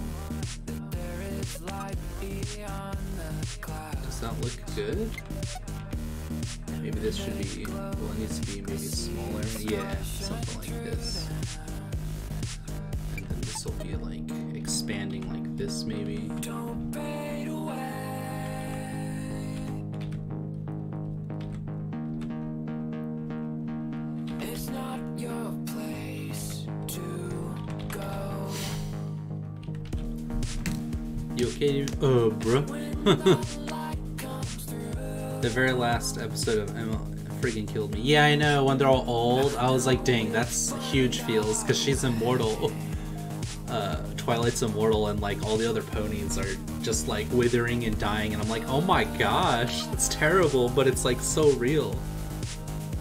that there is light beyond the clouds. Does that look good? Maybe this should be, well, it needs to be maybe smaller. Yeah, something like this. And then this will be like expanding like this, maybe. Don't fade away. You okay? Oh, bro. The very last episode of Emma freaking killed me. Yeah, I know. When they're all old, I was like, dang, that's huge feels because she's immortal. Twilight's immortal, and like all the other ponies are just like withering and dying, and I'm like, oh my gosh, that's terrible, but it's like so real.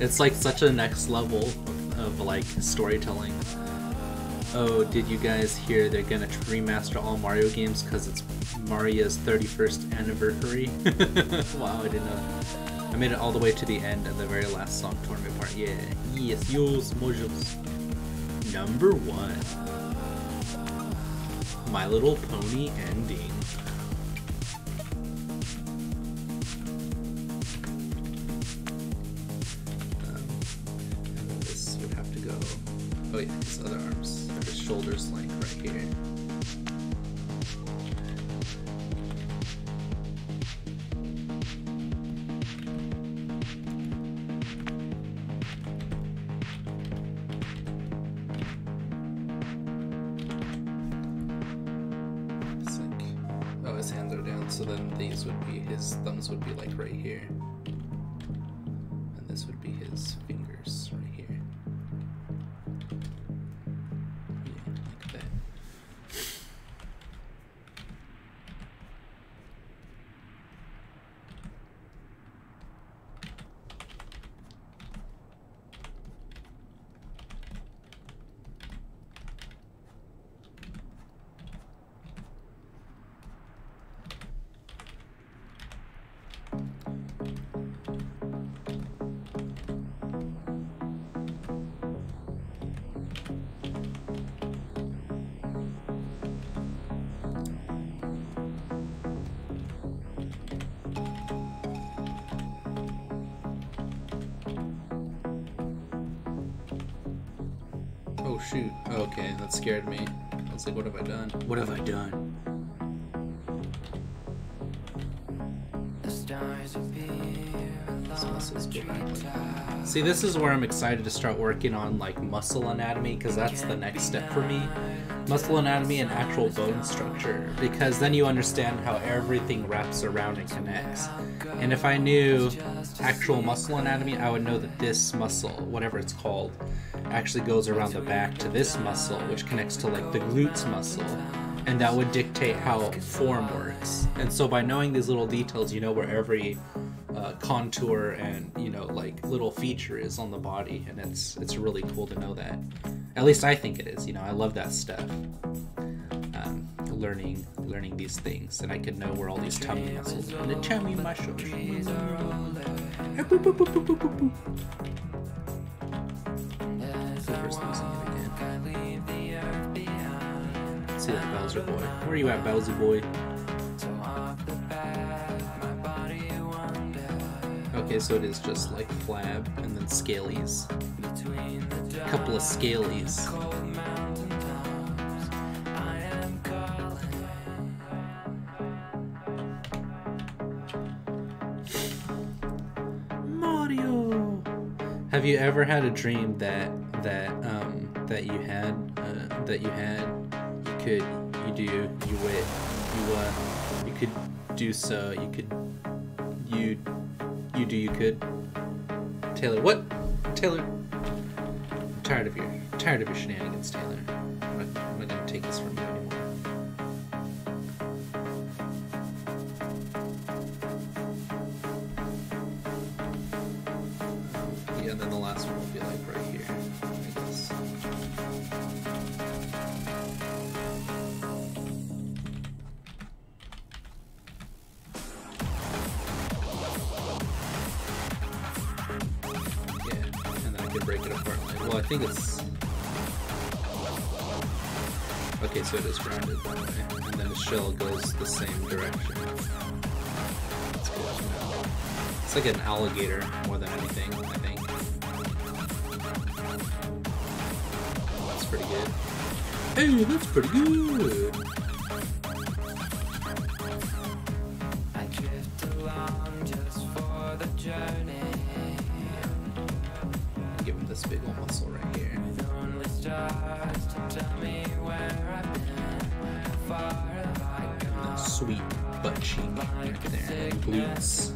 It's like such a next level of like storytelling. Oh, did you guys hear they're gonna remaster all Mario games because it's Maria's 31st anniversary? Wow, I didn't know. I made it all the way to the end of the very last song tournament part. Yeah, yes, yours, mojos. Number 1. My Little Pony ending. And then this would have to go. Oh yeah, his other arms, or his shoulders length right here. His hands are down, so then these would be, his thumbs would be like right here, and this would be his fingers right here. Yeah, like that. Oh shoot. Okay, that scared me. I was like, what have I done? What have I done? The stars appear along the treetops. See, this is where I'm excited to start working on like muscle anatomy, because that's the next step for me. Muscle anatomy and actual bone structure, because then you understand how everything wraps around and connects. And if I knew actual muscle anatomy, I would know that this muscle, whatever it's called, actually goes around the back to this muscle, which connects to like the glutes muscle, and that would dictate how form works. And so by knowing these little details, you know where every contour and, you know, like little feature is on the body, and it's really cool to know that. At least I think it is. You know, I love that stuff. Learning these things, and I could know where all these tummy muscles are. And the tummy muscles. See that Bowser boy. Where are you at, Bowser boy? Okay, so it is just like flab and then scalies. A couple of scalies. Mario. Have you ever had a dream that you could Taylor, what? Taylor, I'm tired of your shenanigans, Taylor. I'm not gonna take this from you anymore. Yeah, and then the last one will be like right here, I guess. Break it apart. Well, I think it's... Okay, so it is rounded that way. And then the shell goes the same direction. That's good. It's like an alligator more than anything, I think. That's pretty good. Hey, that's pretty good! I drift along just for the journey. Give him this big old muscle right here. Only stars to tell me where I've been, how far have I gone? glutes.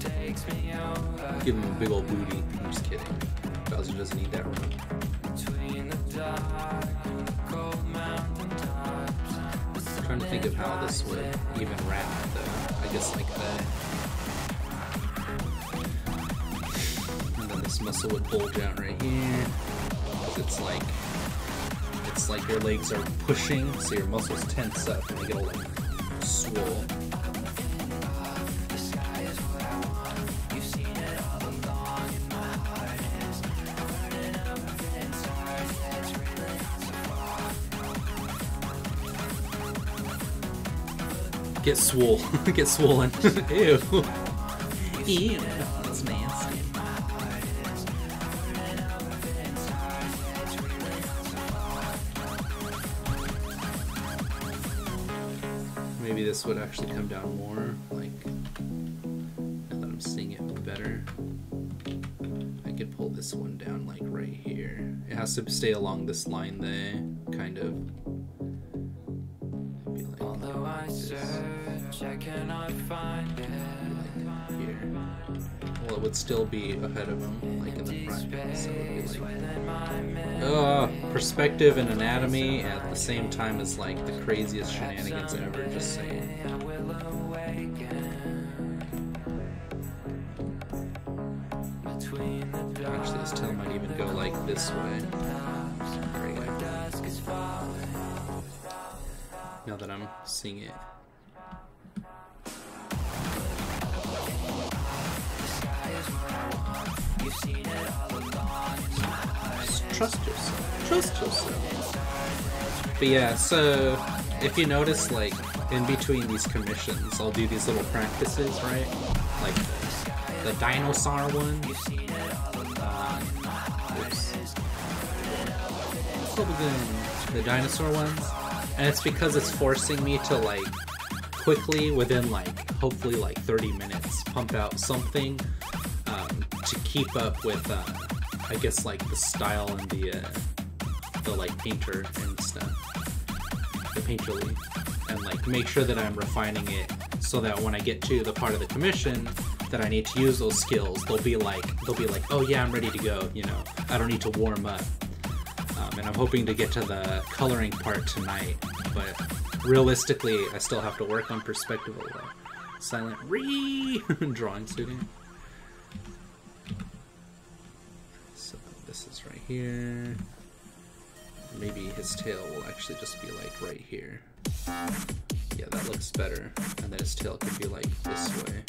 Give him a big old booty. I'm just kidding. Bowser doesn't need that room. I'm trying to think of how this would even wrap though. I guess like that. And then this muscle would bulge out right here. Because it's like your legs are pushing, so your muscles tense up and they get all like swole. Get swole. Get swollen. Ew. Ew. That's nasty. Maybe this would actually come down more, like, now that I'm seeing it better. I could pull this one down, like, right here. It has to stay along this line there, kind of. Be like, Although I search, I cannot find it. like here. Well, it would still be ahead of him, like in the front. So it would be like, perspective and anatomy at the same time as like the craziest shenanigans ever. Just saying. Actually, this tail might even go like this way. There you go. Now that I'm seeing it. Just trust yourself. Trust yourself. But yeah, so if you notice, like in between these commissions, I'll do these little practices, right? Like the dinosaur one. The dinosaur ones. And it's because it's forcing me to like quickly, within like hopefully like 30 minutes, pump out something to keep up with I guess like the style and the like painter and stuff, the painterly, and like make sure that I'm refining it so that when I get to the part of the commission that I need to use those skills, they'll be like, oh yeah, I'm ready to go. You know, I don't need to warm up. And I'm hoping to get to the coloring part tonight, but realistically, I still have to work on perspective a lot. Silent drawing student. So this is right here. Maybe his tail will actually just be like right here. Yeah, that looks better. And then his tail could be like this way.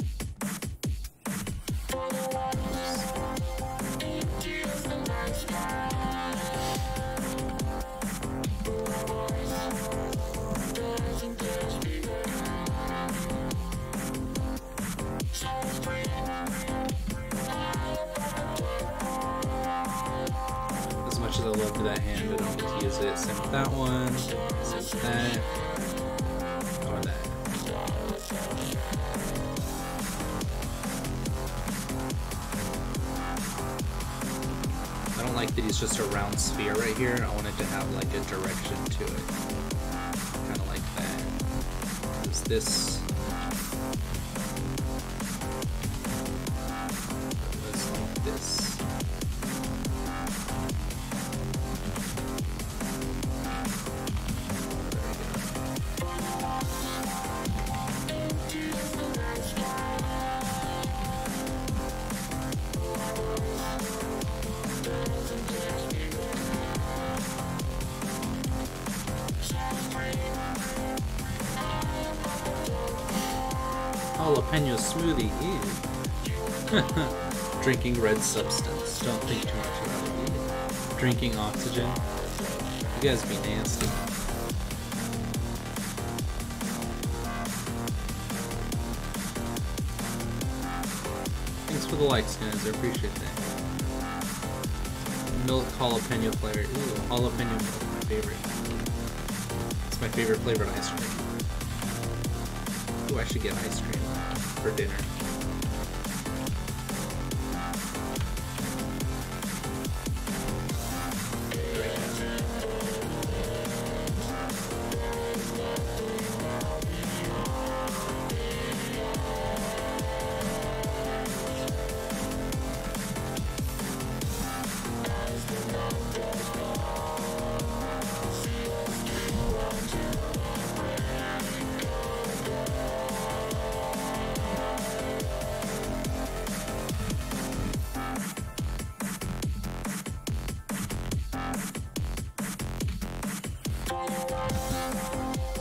As much as I love that hand, I don't need to use it. Same with that one. Same with that. Or that. I don't like that he's just a round sphere right here. I want it to have like a direction to it. Kind of like that. There's this. This. Jalapeno smoothie, ew. Drinking red substance. Don't think too much about it either. Drinking oxygen. You guys be nasty. Thanks for the likes, guys. I appreciate that. Milk jalapeno flavor. Ooh, jalapeno milk, my favorite. It's my favorite flavored ice cream. Ooh, I should get ice cream for dinner.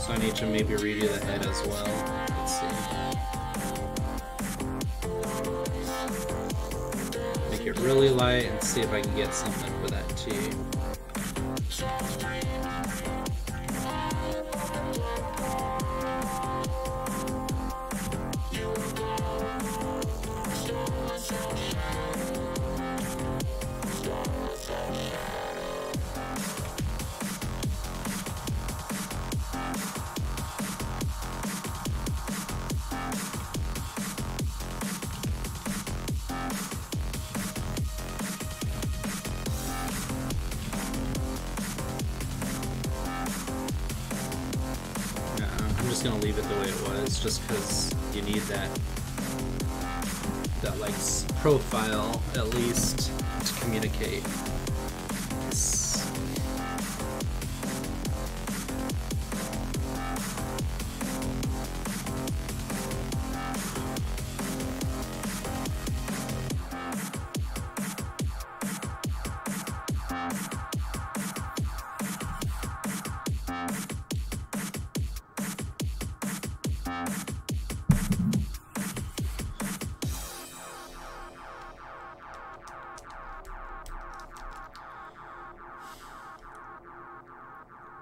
So I need to maybe redo the head as well. Let's see. Make it really light and see if I can get something for that too. I'm just gonna leave it the way it was, just because you need that like profile at least to communicate.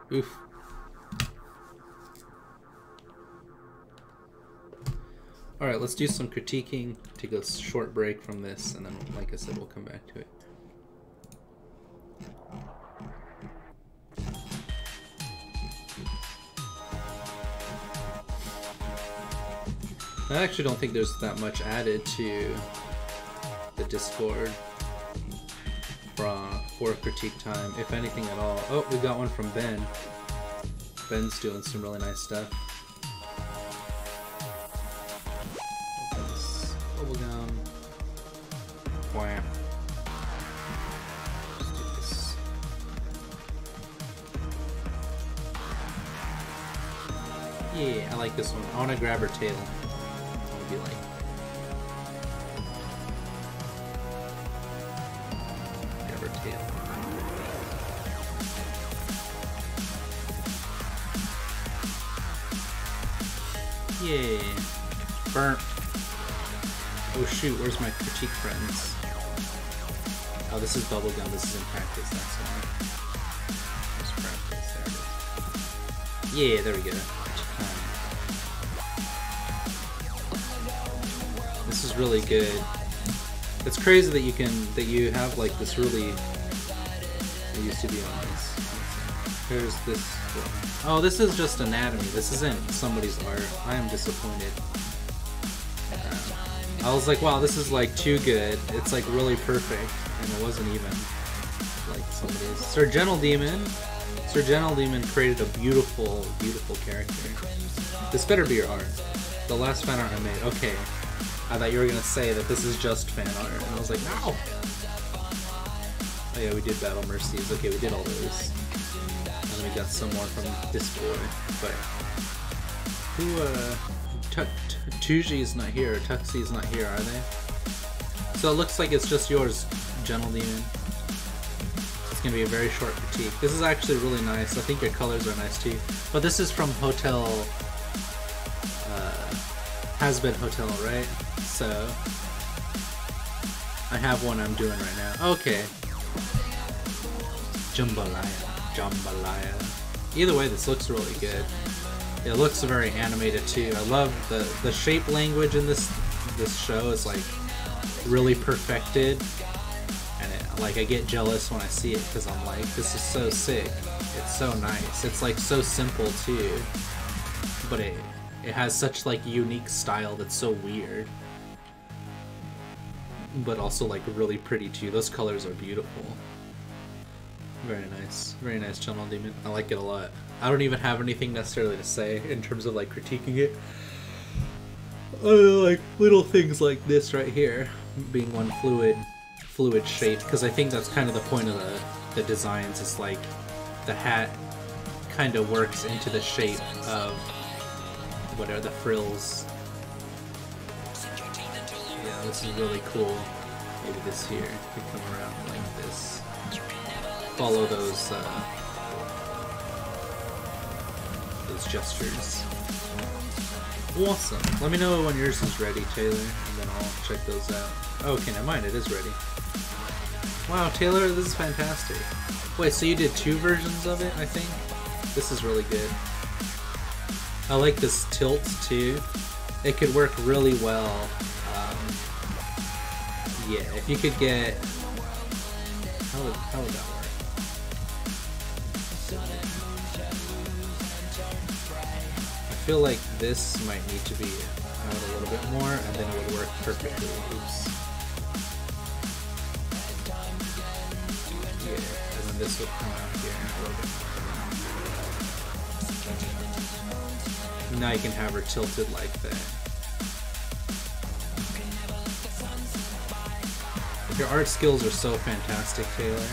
Oof. Alright, let's do some critiquing. Take a short break from this, and then, like I said, we'll come back to it. I actually don't think there's that much added to the Discord for critique time, if anything at all. Oh, we got one from Ben. Ben's doing some really nice stuff. Bubblegum. Wham. Let's do this. Yeah, I like this one. I want to grab her tail. I want to be like... Yeah. Burnt. Oh shoot, where's my critique friends? Oh, this is bubblegum, this is in practice, that's why. Where's practice? There it is. Yeah, there we go. This is really good. It's crazy that you have like this really... It used to be on this. Here's this one. Oh, this is just anatomy. This isn't somebody's art. I am disappointed. I was like, wow, this is like too good. It's like really perfect, and it wasn't even like somebody's. Sir Gentle Demon created a beautiful, beautiful character. This better be your art. The last fan art I made. Okay, I thought you were gonna say that this is just fan art, and I was like, no. Oh yeah, we did Battle Mercies. Okay, we did all those. And we got some more from this boy. But who Tuji's not here, or Tuxie's not here, are they? So it looks like it's just yours, Gentle Demon. It's gonna be a very short critique. This is actually really nice. I think your colors are nice too. But this is from Hotel Has Been Hotel, right? So I have one I'm doing right now. Okay. Jambalaya. Either way, this looks really good. It looks very animated too. I love the shape language in this show is like really perfected, and like I get jealous when I see it because I'm like, this is so sick. It's so nice. It's like so simple too, but it has such like unique style that's so weird, but also like really pretty too. Those colors are beautiful. Very nice Channel Demon. I like it a lot. I don't even have anything necessarily to say in terms of like critiquing it. Like little things like this right here being one fluid shape, because I think that's kind of the point of the designs. It's like the hat kind of works into the shape of what are the frills. Yeah, this is really cool. Maybe this here could come around like this. Follow those those gestures. Awesome. Let me know when yours is ready, Taylor, and then I'll check those out. Oh, okay, never mind, it is ready. Wow, Taylor, this is fantastic. Wait, so you did 2 versions of it, I think? This is really good. I like this tilt, too. It could work really well. Yeah, if you could get... How would that work? I feel like this might need to be out a little bit more, and then it would work perfectly. Oops. Yeah, and then this would come out here a little bit more. Now you can have her tilted like that. Your art skills are so fantastic, Taylor.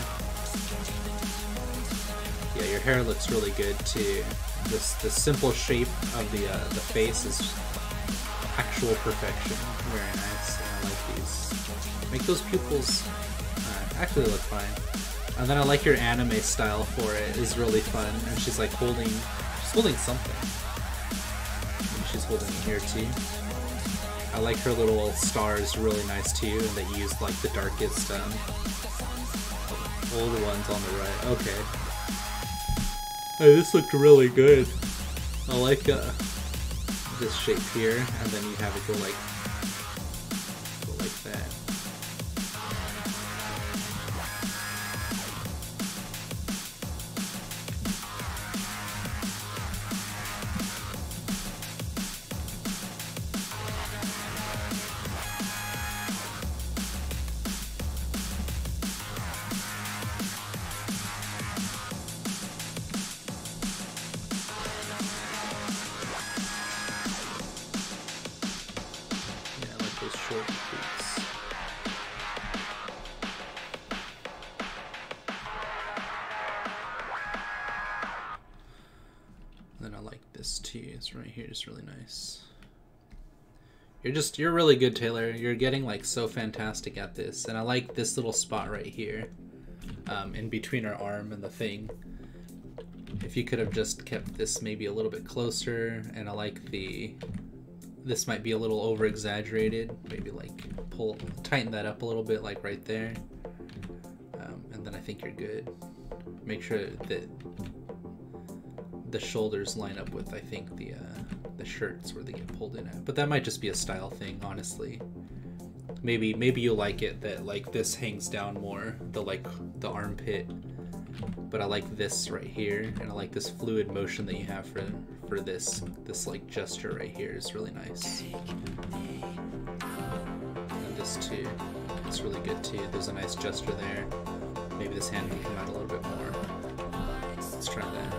Yeah, your hair looks really good too. The simple shape of the face is actual perfection. Very nice. I like these. Make those pupils actually look fine. And then I like your anime style for it. It's really fun. And she's like holding something. And she's holding it here too. I like her little stars, really nice too, and they used like the darkest old ones on the right. Okay. Hey, this looked really good. I like this shape here, and then you have it go like that. Right here is really nice. You're really good, Taylor. You're getting like so fantastic at this, and I like this little spot right here, in between her arm and the thing. If you could have just kept this maybe a little bit closer, and I like this might be a little over exaggerated. Maybe like tighten that up a little bit, like right there, and then I think you're good. Make sure that the shoulders line up with, I think, the shirts where they get pulled in at. But that might just be a style thing, honestly. Maybe you like it that like this hangs down more, the armpit. But I like this right here, and I like this fluid motion that you have for this like gesture right here is really nice. And this too, it's really good too. There's a nice gesture there. Maybe this hand can come out a little bit more. Let's try that.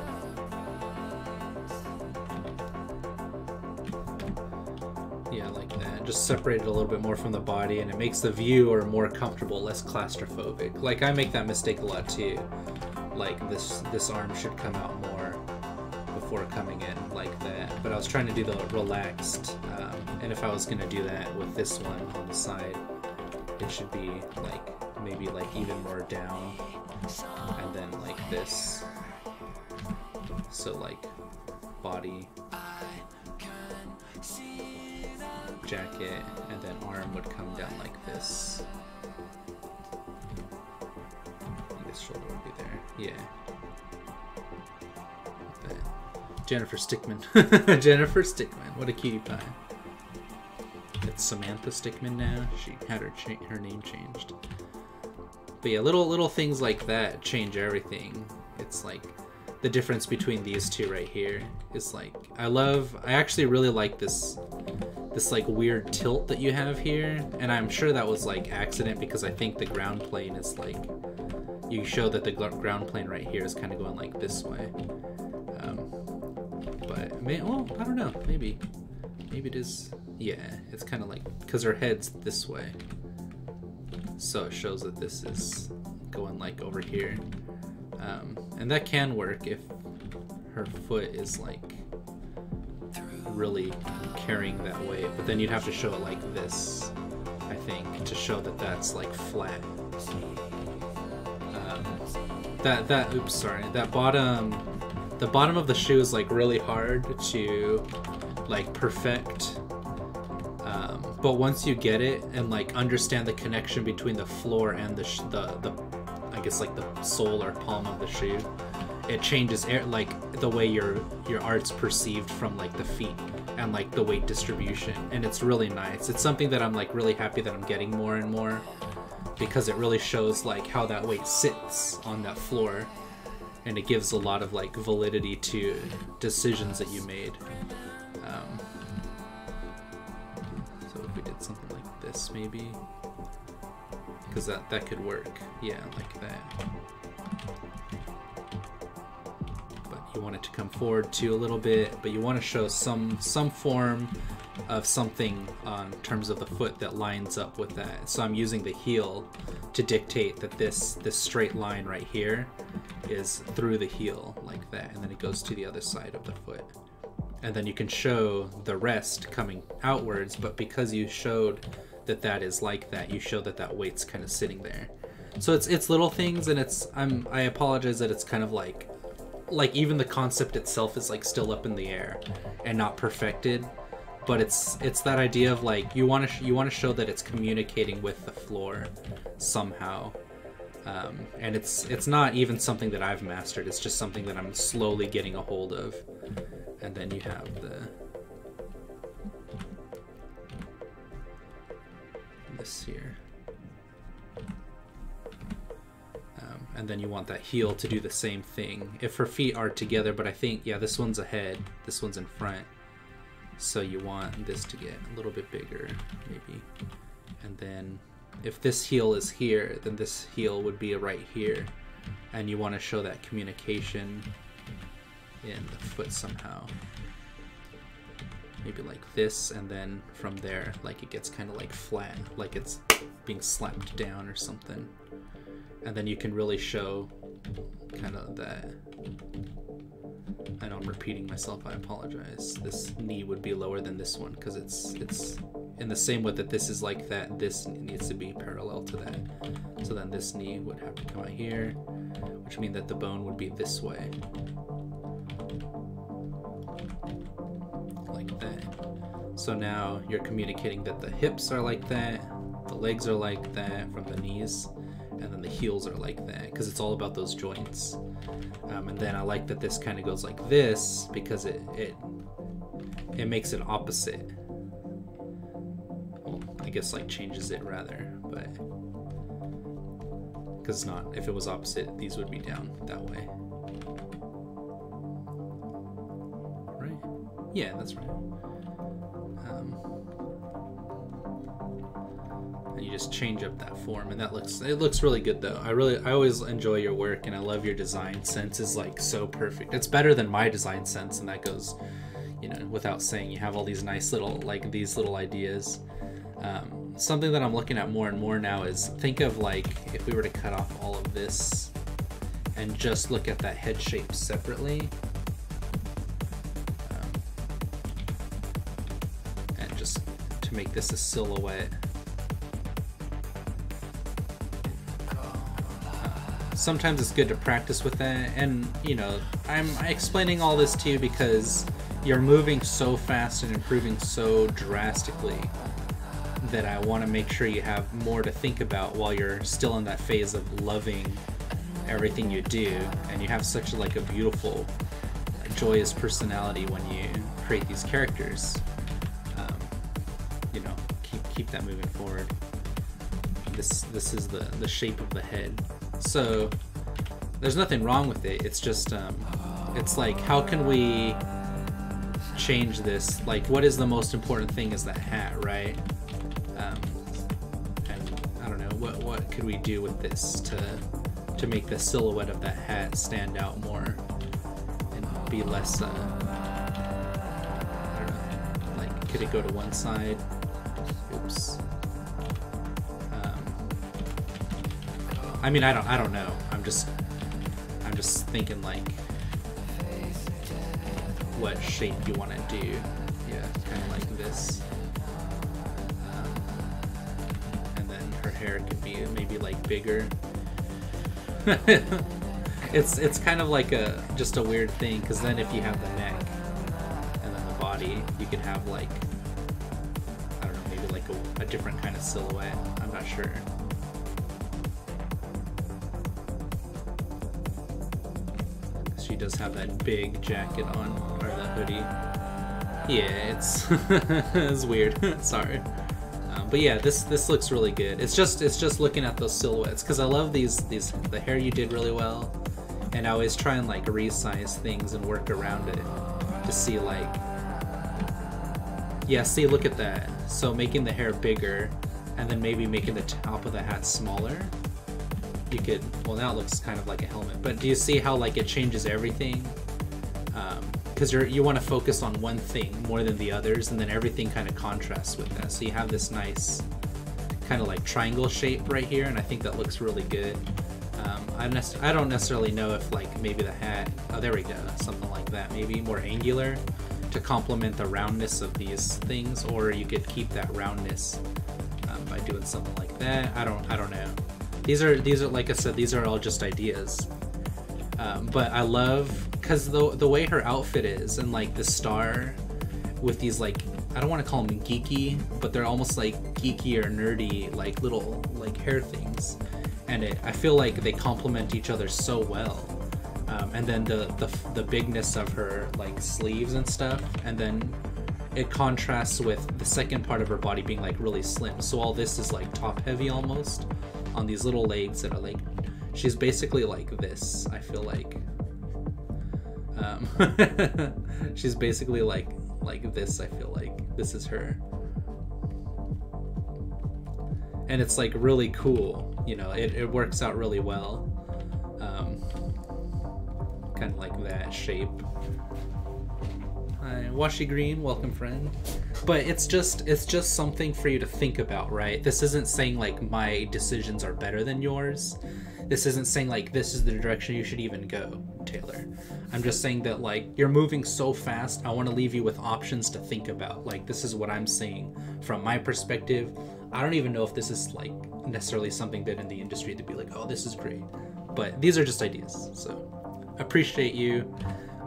Yeah, like that. Just separate it a little bit more from the body, and it makes the viewer more comfortable, less claustrophobic. Like, I make that mistake a lot too. Like, this arm should come out more before coming in like that. But I was trying to do the relaxed, and if I was going to do that with this one on the side, it should be like, maybe like even more down, and then like this. So like, body, jacket, and then arm would come down like this. And this shoulder would be there. Yeah. Like that. Jennifer Stickmin. Jennifer Stickmin. What a cutie pie. It's Samantha Stickmin now. She had her name changed. But yeah, little things like that change everything. It's like the difference between these two right here is like, I actually really like this like weird tilt that you have here, and I'm sure that was like accident because I think the ground plane is like, you show that the ground plane right here is kind of going like this way, but well, I don't know, maybe it is. Yeah, it's kind of like, because her head's this way, so it shows that this is going like over here, and that can work if her foot is like really carrying that weight, but then you'd have to show it like this, I think, to show that that's like flat. That bottom the bottom of the shoe is like really hard to like perfect. But once you get it and like understand the connection between the floor and the I guess like the sole or palm of the shoe, it changes like the way your art's perceived from like the feet and like the weight distribution, and it's really nice. It's something that I'm like really happy that I'm getting more and more, because it really shows like how that weight sits on that floor, and it gives a lot of like validity to decisions that you made. So if we did something like this maybe, because that could work, yeah, like that. But you want it to come forward too a little bit, but you want to show some form of something on terms of the foot that lines up with that. So I'm using the heel to dictate that this straight line right here is through the heel like that, and then it goes to the other side of the foot. And then you can show the rest coming outwards, but because you showed that that is like that, you show that that weight's kind of sitting there. So it's little things, and I apologize that it's kind of like even the concept itself is like still up in the air and not perfected, but it's that idea of like you want to show that it's communicating with the floor somehow. And it's not even something that I've mastered, it's just something that I'm slowly getting a hold of. And then you have this here. And then you want that heel to do the same thing. If her feet are together, but I think, yeah, this one's ahead, this one's in front. So you want this to get a little bit bigger, maybe. And then if this heel is here, then this heel would be right here. And you want to show that communication in the foot somehow. Maybe like this, and then from there, like it gets kind of like flat, like it's being slapped down or something. And then you can really show kind of that. I know I'm repeating myself, I apologize. This knee would be lower than this one because it's in the same way that this is like that, this needs to be parallel to that. So then this knee would have to come out here, which means that the bone would be this way. Like that. So now you're communicating that the hips are like that, the legs are like that from the knees, and then the heels are like that, because it's all about those joints. And then I like that this kind of goes like this, because it makes it opposite. Well, I guess like changes it rather, but because it's not, if it was opposite, these would be down that way. Right? Yeah, that's right. And you just change up that form, and it looks really good though. I always enjoy your work, and I love your design sense is like so perfect. It's better than my design sense, and that goes, you know, without saying. You have all these nice little, like these little ideas. Something that I'm looking at more and more now is, think of like if we were to cut off all of this and just look at that head shape separately, and just to make this a silhouette. Sometimes it's good to practice with that, and you know, I'm explaining all this to you because you're moving so fast and improving so drastically that I want to make sure you have more to think about while you're still in that phase of loving everything you do, and you have such like a beautiful, joyous personality when you create these characters. You know, keep that moving forward. This is the shape of the head. So there's nothing wrong with it. It's just it's like, how can we change this? Like, what is the most important thing is that hat, right? And I don't know, what could we do with this to make the silhouette of that hat stand out more and be less I don't know, like, could it go to one side? Oops. I mean, I don't know. I'm just thinking like what shape you want to do. Yeah, kind of like this. And then her hair could be maybe like bigger. it's kind of like just a weird thing, because then if you have the neck and then the body, you could have like, I don't know, maybe like a different kind of silhouette. I'm not sure. She does have that big jacket on, or the hoodie. Yeah, it's weird. Sorry. But yeah, this looks really good. It's just looking at those silhouettes, because I love these the hair you did really well, and I always try and like resize things and work around it to see like, yeah, see, look at that. So making the hair bigger and then maybe making the top of the hat smaller, you could, well, now it looks kind of like a helmet, but do you see how like it changes everything? Because you want to focus on one thing more than the others, and then everything kind of contrasts with that. So you have this nice kind of like triangle shape right here, and I think that looks really good. I don't necessarily know if like maybe the hat, oh there we go, something like that, maybe more angular to complement the roundness of these things, or you could keep that roundness by doing something like that. I don't know. These are like I said, these are all just ideas. But I love, because the way her outfit is, and like the star with these like, I don't want to call them geeky, but they're almost like geeky or nerdy like little like hair things, and I feel like they complement each other so well. And then the bigness of her like sleeves and stuff, and then it contrasts with the second part of her body being like really slim. So all this is like top heavy almost on these little legs that are like, she's basically like this, I feel like. She's basically like this, I feel like. This is her. And it's like really cool, you know, it works out really well. Kind of like that shape. Hi, Washy Green, welcome friend. But it's just something for you to think about, right? This isn't saying like my decisions are better than yours. This isn't saying like this is the direction you should even go, Taylor. I'm just saying that like you're moving so fast, I want to leave you with options to think about. Like, this is what I'm seeing from my perspective. I don't even know if this is like necessarily something that in the industry to be like, oh, this is great. But these are just ideas. So appreciate you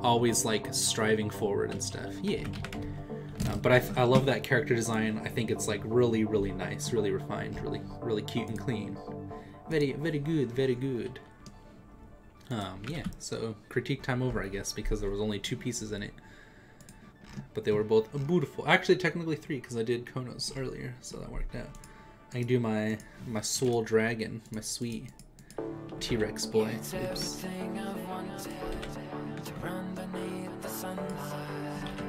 always like striving forward and stuff. Yeah. But I love that character design. I think it's like really, really nice, really refined, really cute and clean. Very, very good, very good. Yeah, so critique time over, I guess, because there was only 2 pieces in it. But they were both beautiful. Actually, technically 3, because I did Konos earlier, so that worked out. I can do my soul dragon, my sweet T-Rex boy. Oops.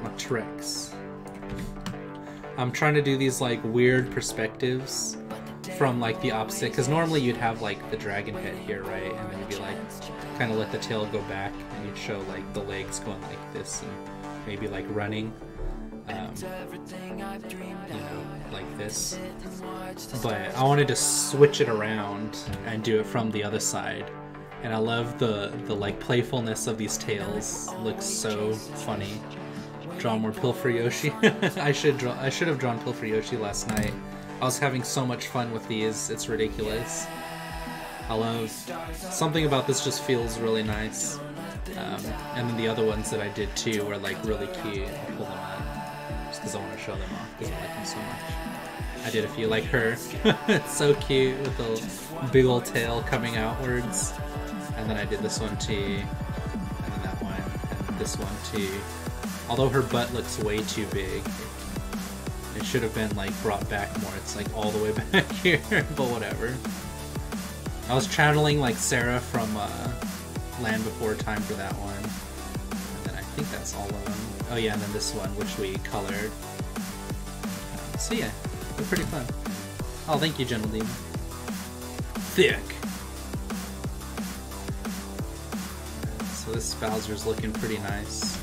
My T-Rex. I'm trying to do these like weird perspectives from like the opposite, because normally you'd have like the dragon head here, right, and then you'd be like kind of let the tail go back, and you'd show like the legs going like this, and maybe like running, you know, like this. But I wanted to switch it around and do it from the other side, and I love the like playfulness of these tails. Looks so funny. Draw more Pilferyoshi. I should have drawn Pilferyoshi last night. I was having so much fun with these, it's ridiculous. I love, something about this just feels really nice. And then the other ones that I did too were like really cute. I'll pull them out just because I want to show them off because I like them so much. I did a few like her. It's so cute with the big old tail coming outwards. And then I did this one too. And then that one. And this one too. Although her butt looks way too big. It should have been like brought back more. It's like all the way back here, but whatever. I was channeling like Sarah from Land Before Time for that one. And then I think that's all of them. Oh yeah, and then this one, which we colored. So yeah, they're pretty fun. Oh, thank you, Gentle Demon. Thick. So this Bowser's looking pretty nice.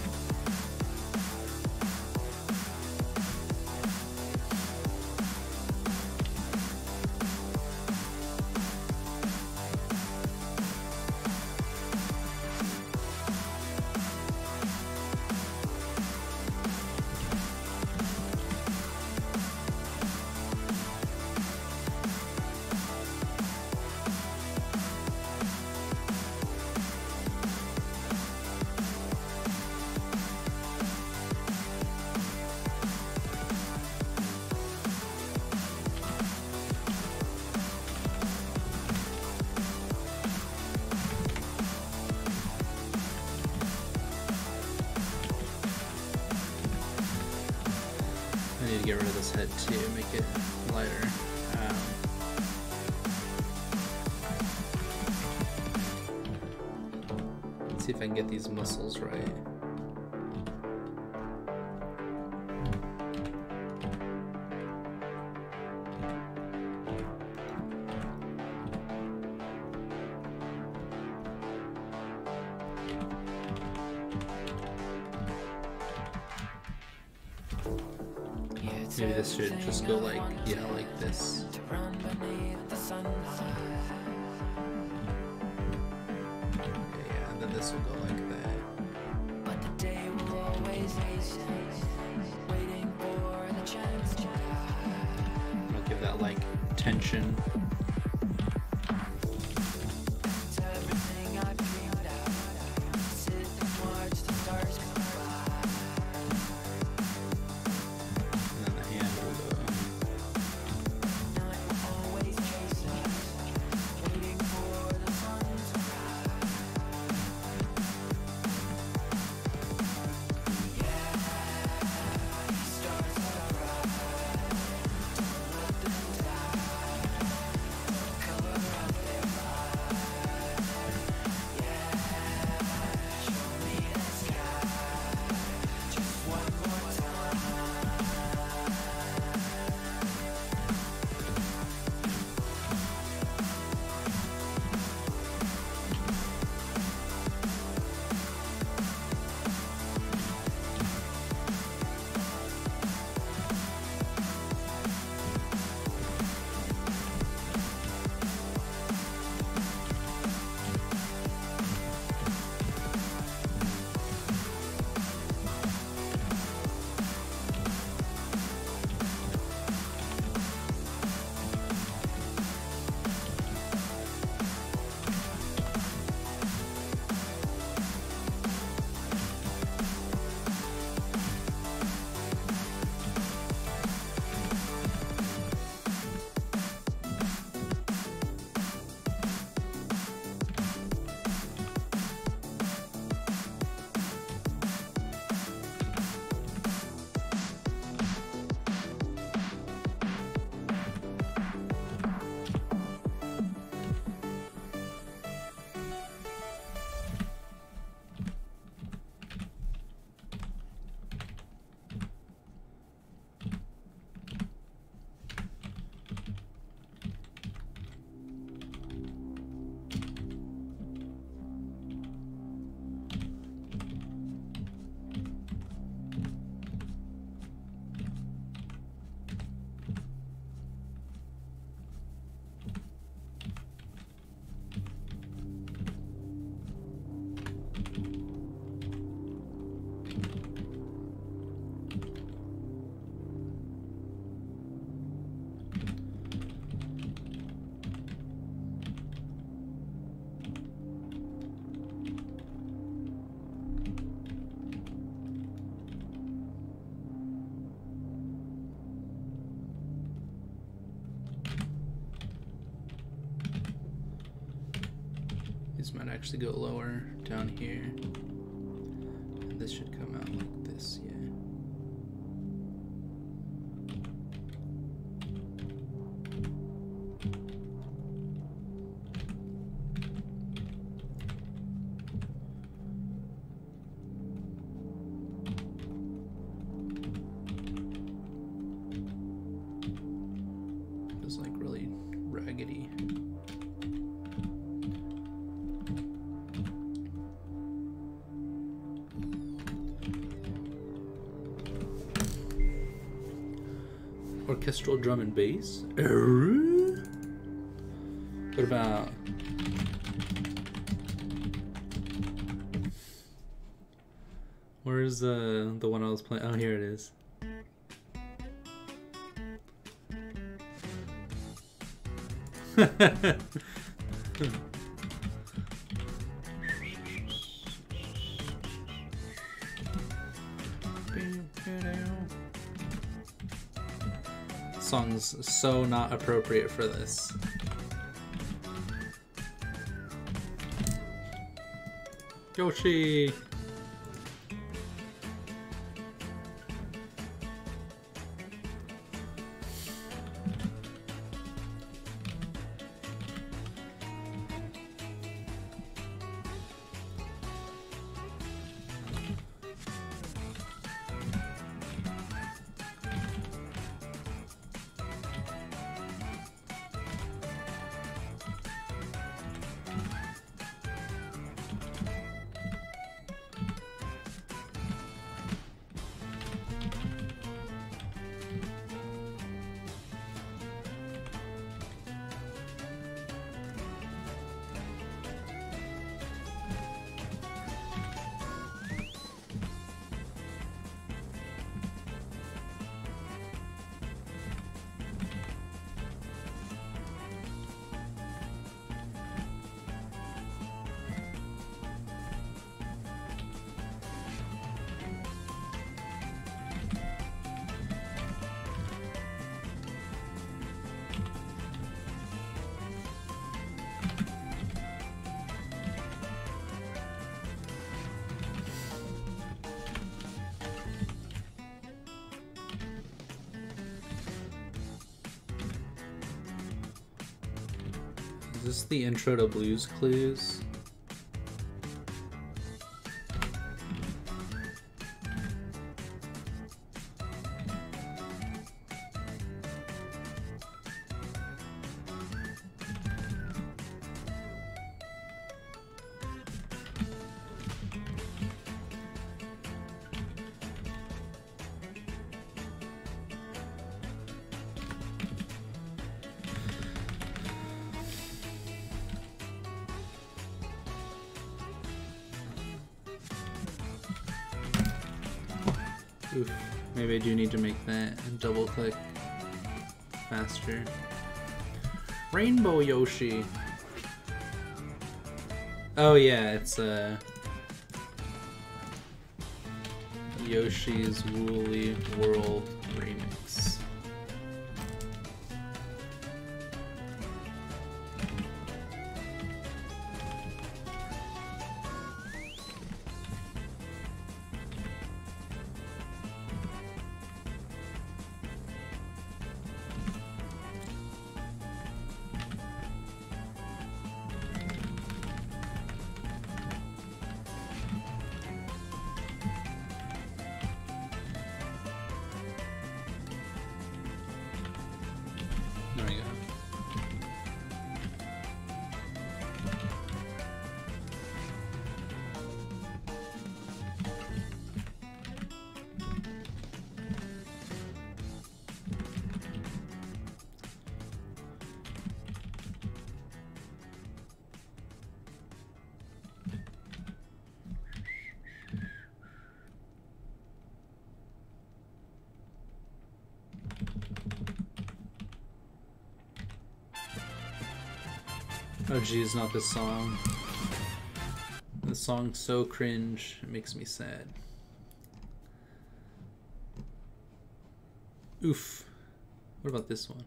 get rid of this head too, make it lighter. Let's see if I can get these muscles right. Maybe this should just go like, yeah, like this. Okay, yeah, and then this will go like that. But the day will always waiting for the chance to die. I'll give that like tension. It's everything I've dreamed out. Sit and watch the stars come by. And then the hand will go. Night will always chase us, waiting for the sun to rise. Yeah, stars will rise. Don't let them die. Color up their light. Yeah, show me the sky. Just one more time. These might actually go lower down here. And this should come out like this, yeah. It's like really raggedy. Orchestral drum and bass. What about where's the one I was playing? Oh, here it is. Song's so not appropriate for this. Yoshi! Is this the intro to Blue's Clues? Oof, maybe I do need to make that and double click faster. Rainbow Yoshi. Oh yeah, it's Yoshi's Woolly World remix. There we go. Oh geez, not this song. This song's so cringe, it makes me sad. Oof. What about this one?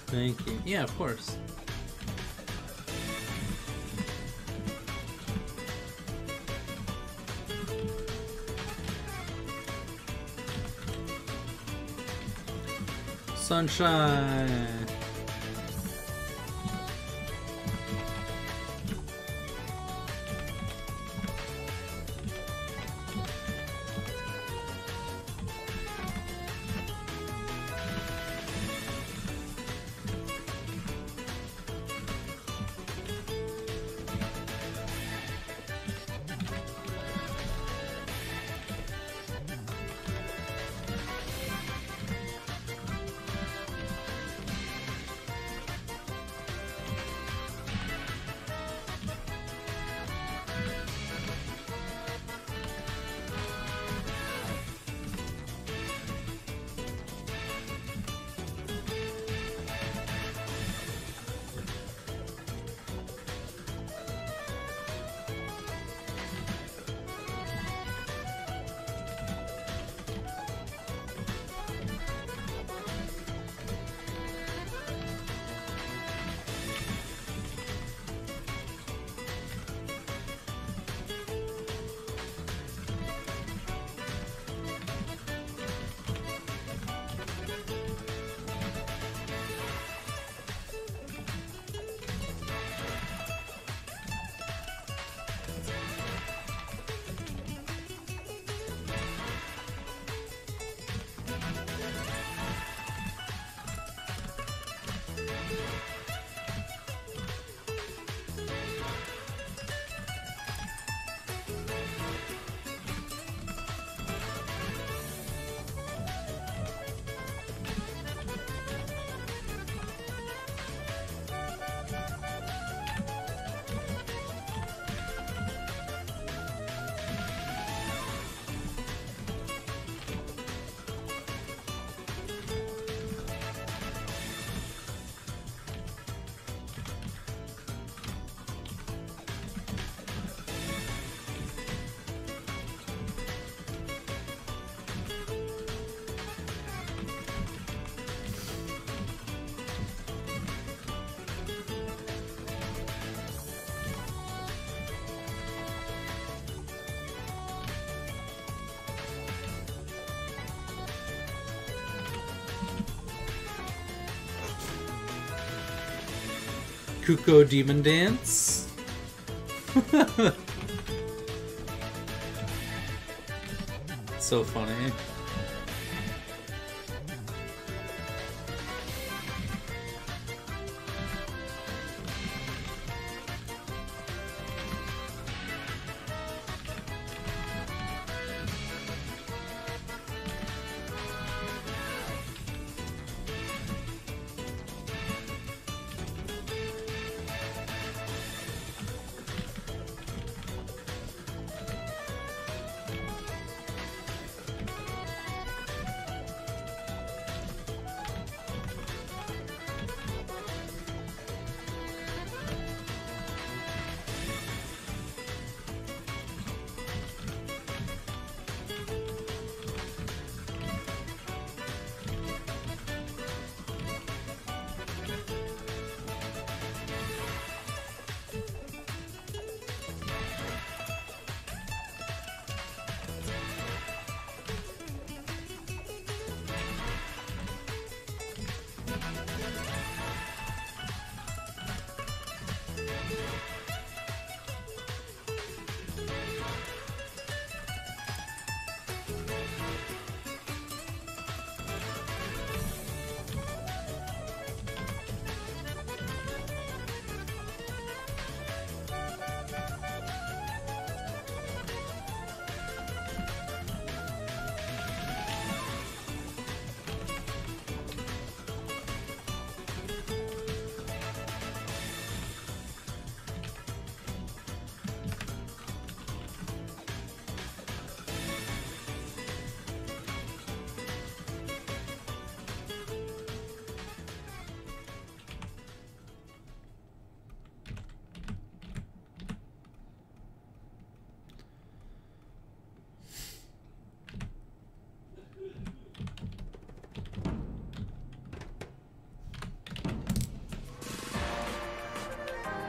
Thank you. Yeah, of course. Sunshine. Kuko Demon Dance. So funny.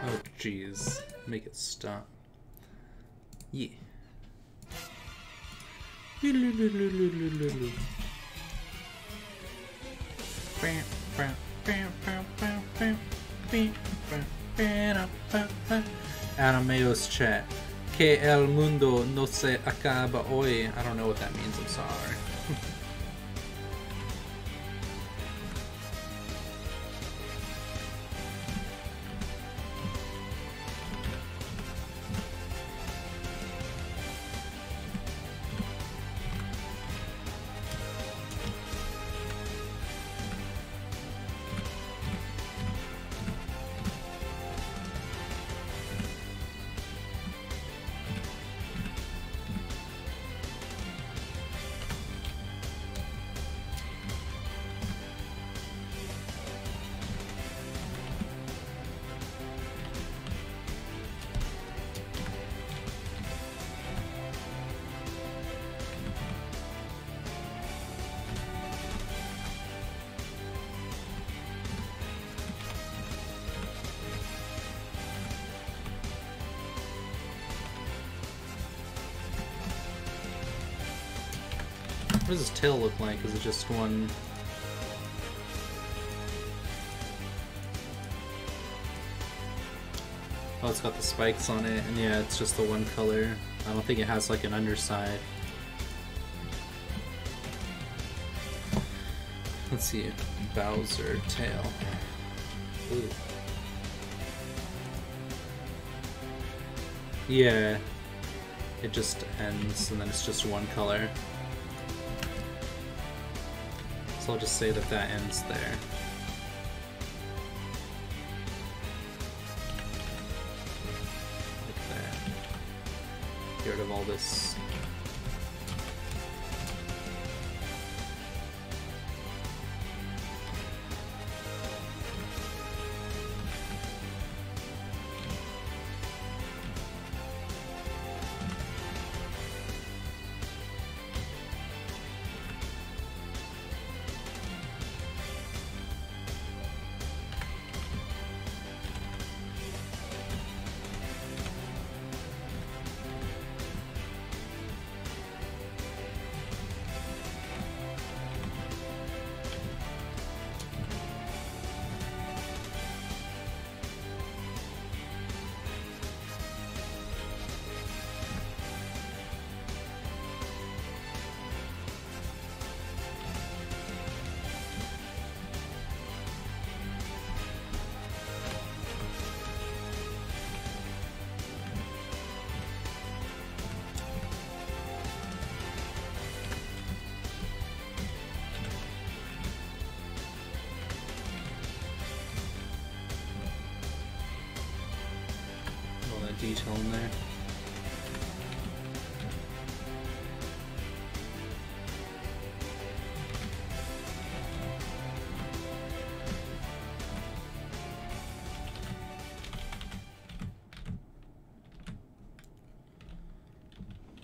Oh, jeez. Make it stop. Yeah. Animeos chat. Que el mundo no se acaba hoy. I don't know what that means, I'm sorry. What does his tail look like? Is it just one? Oh, it's got the spikes on it, and yeah, it's just the one color. I don't think it has like an underside. Let's see. Bowser tail. Ooh. Yeah. It just ends, and then it's just one color. So I'll just say that that ends there. Like that. Get rid of all this. detail in there.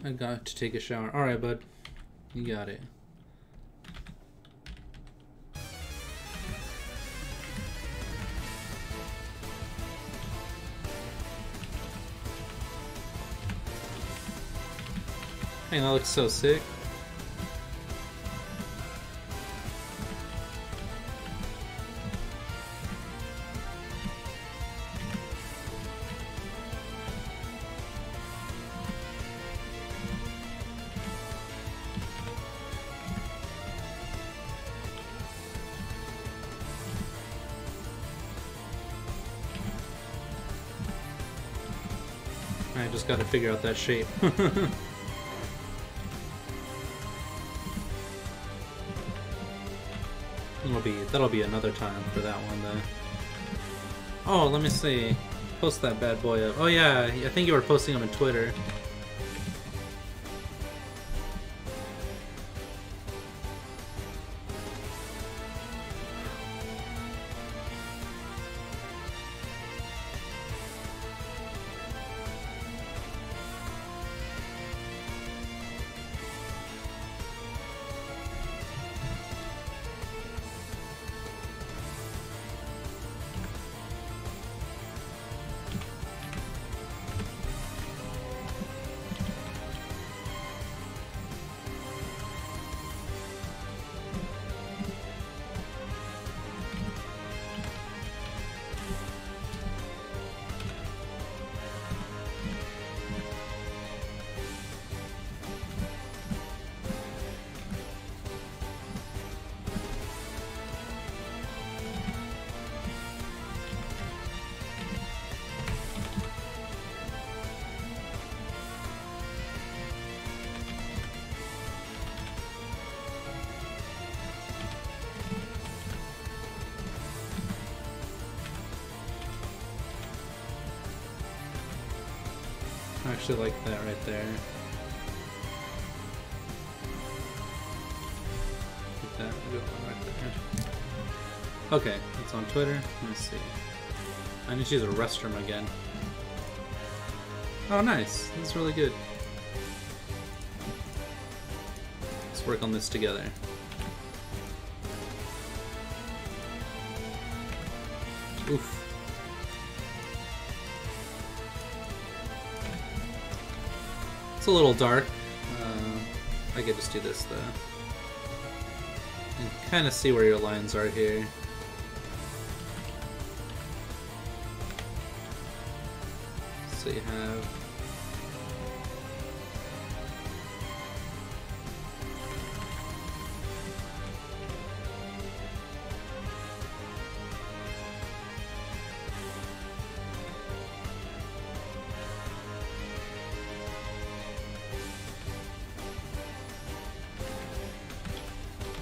I got to take a shower. Alright, bud. You got it. Hey, that looks so sick. I just gotta figure out that shape. That'll be another time for that one though. Oh, let me see. Post that bad boy up. Oh yeah, I think you were posting them on Twitter. I actually like that right there. Get that going right there. Okay, it's on Twitter. Let me see. I need to use a restroom again. Oh, nice. That's really good. Let's work on this together. Oof. It's a little dark. I could just do this though. And kind of see where your lines are here. So you have...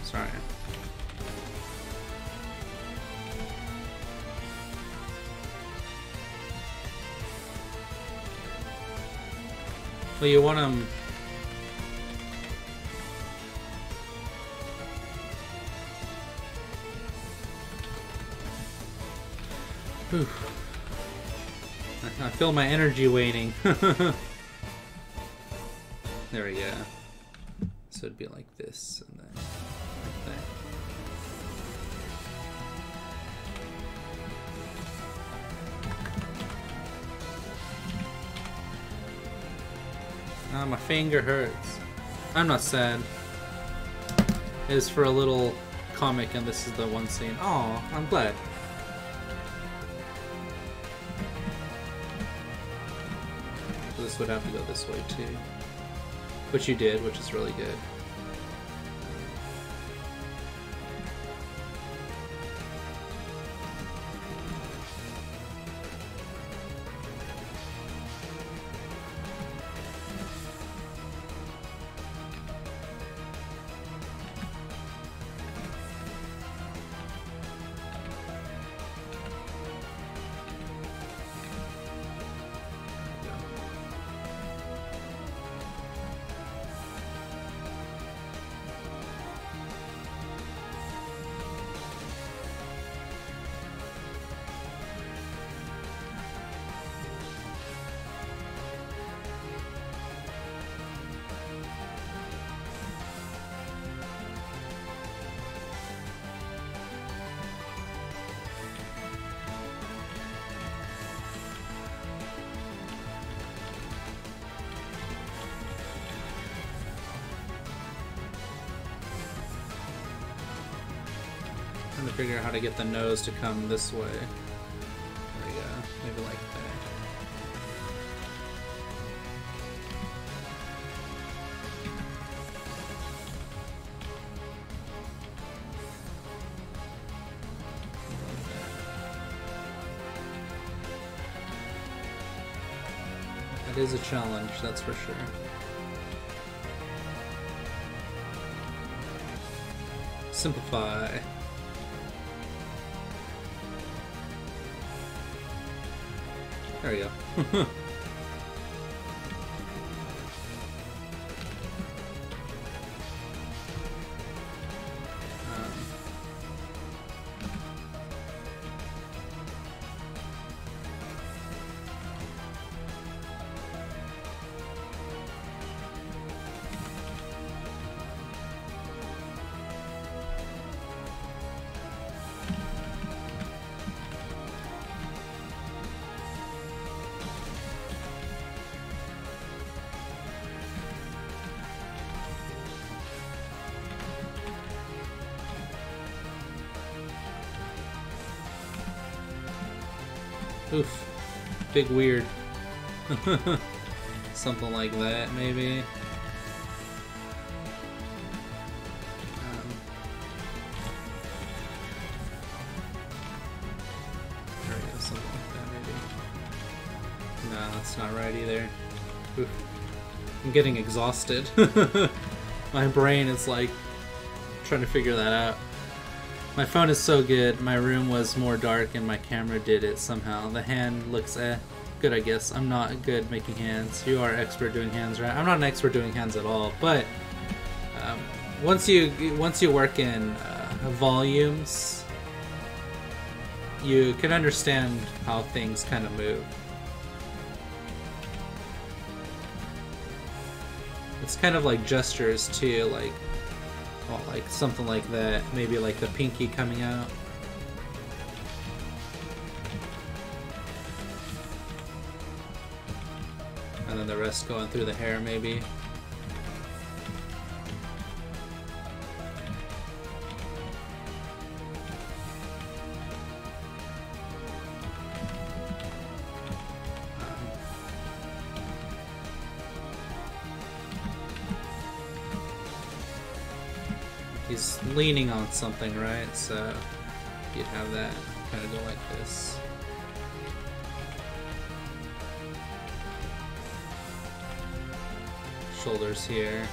Sorry. Well, you want them... Whew. I feel my energy waning. There we go. So it'd be like this, and then like that. Ah, my finger hurts. I'm not sad. It is for a little comic, and this is the one scene. Oh, I'm glad. So this would have to go this way too. Which you did, which is really good. Trying to figure out how to get the nose to come this way. There we go. Maybe like that. That is a challenge, that's for sure. Simplify. There we go. Oof. Big weird. Something like that, maybe. There we go, something like that, maybe. No, that's not right either. Oof. I'm getting exhausted. My brain is like trying to figure that out. My phone is so good. My room was more dark and my camera did it somehow. The hand looks good, I guess. I'm not good making hands. You are expert doing hands, right? I'm not an expert doing hands at all, but once you work in volumes, you can understand how things kind of move. It's kind of like gestures too, like. Well, like something like that, maybe like the pinky coming out. And then the rest going through the hair, maybe. He's leaning on something, right? So you'd have that kind of go like this. Shoulders here.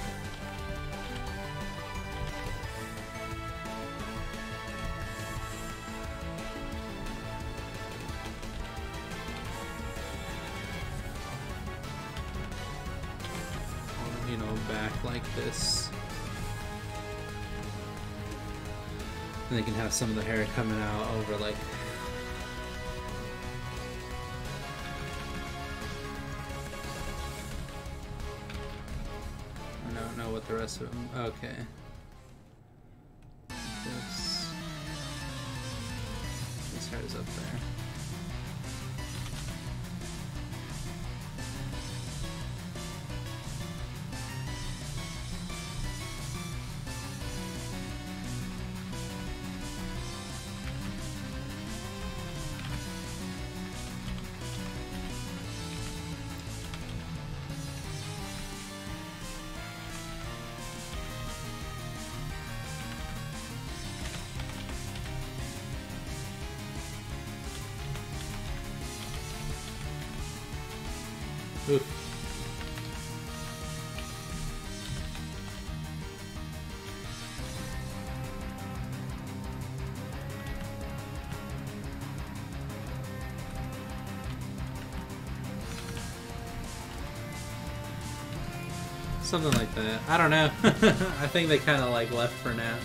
Or, you know, back like this. And they can have some of the hair coming out over like I don't know what the rest of them. Okay. This hair is up there. Oof. Something like that. I don't know. I think they kind of like left for now.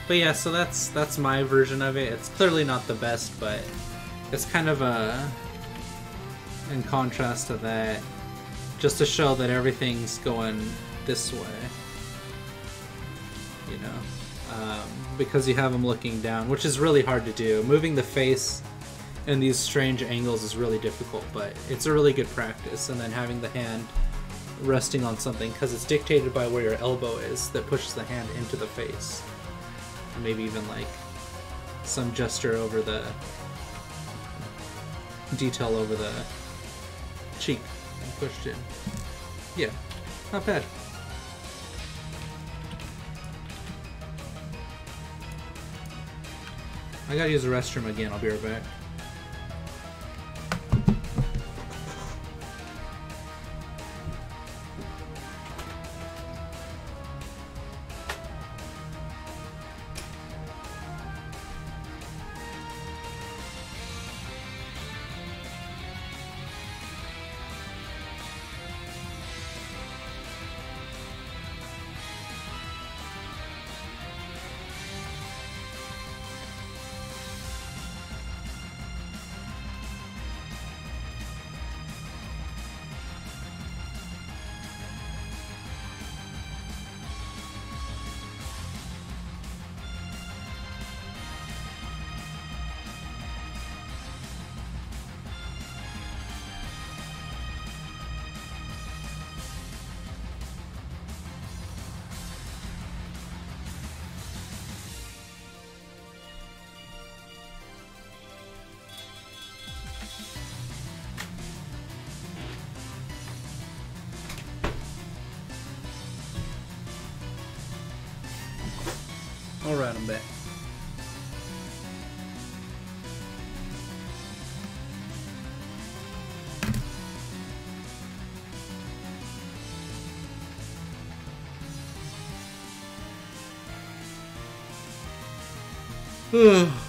But yeah, so that's my version of it. It's clearly not the best, but it's kind of in contrast to that. Just to show that everything's going this way, you know, because you have them looking down, which is really hard to do. Moving the face in these strange angles is really difficult, but it's a really good practice. And then having the hand resting on something, because it's dictated by where your elbow is, that pushes the hand into the face. And maybe even like some gesture over the detail over the cheek and pushed in. Yeah, not bad. I gotta use the restroom again, I'll be right back. Alright, I'm back.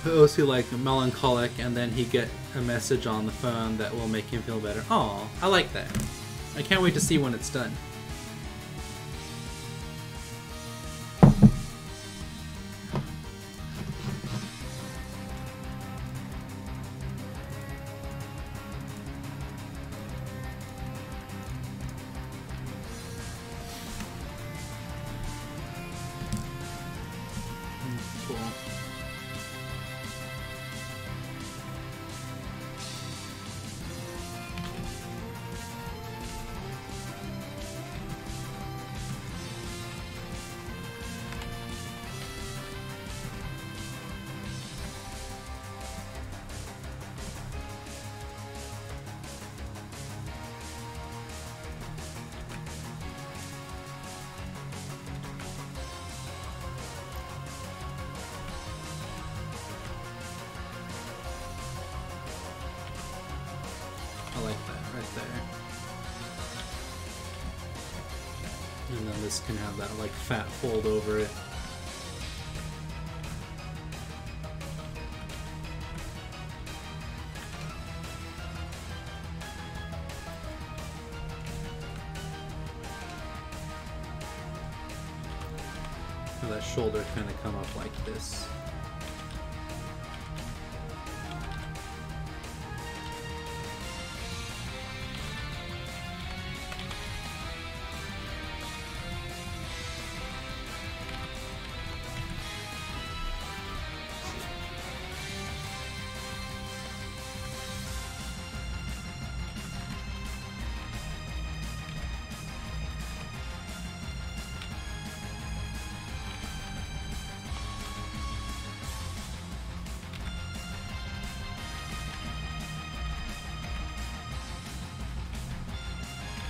OC like melancholic, and then he get a message on the phone that will make him feel better. Aw, I like that. I can't wait to see when it's done. Cool. I like that right there. And then this can have that like fat fold over it. So that shoulder kind of come up like this.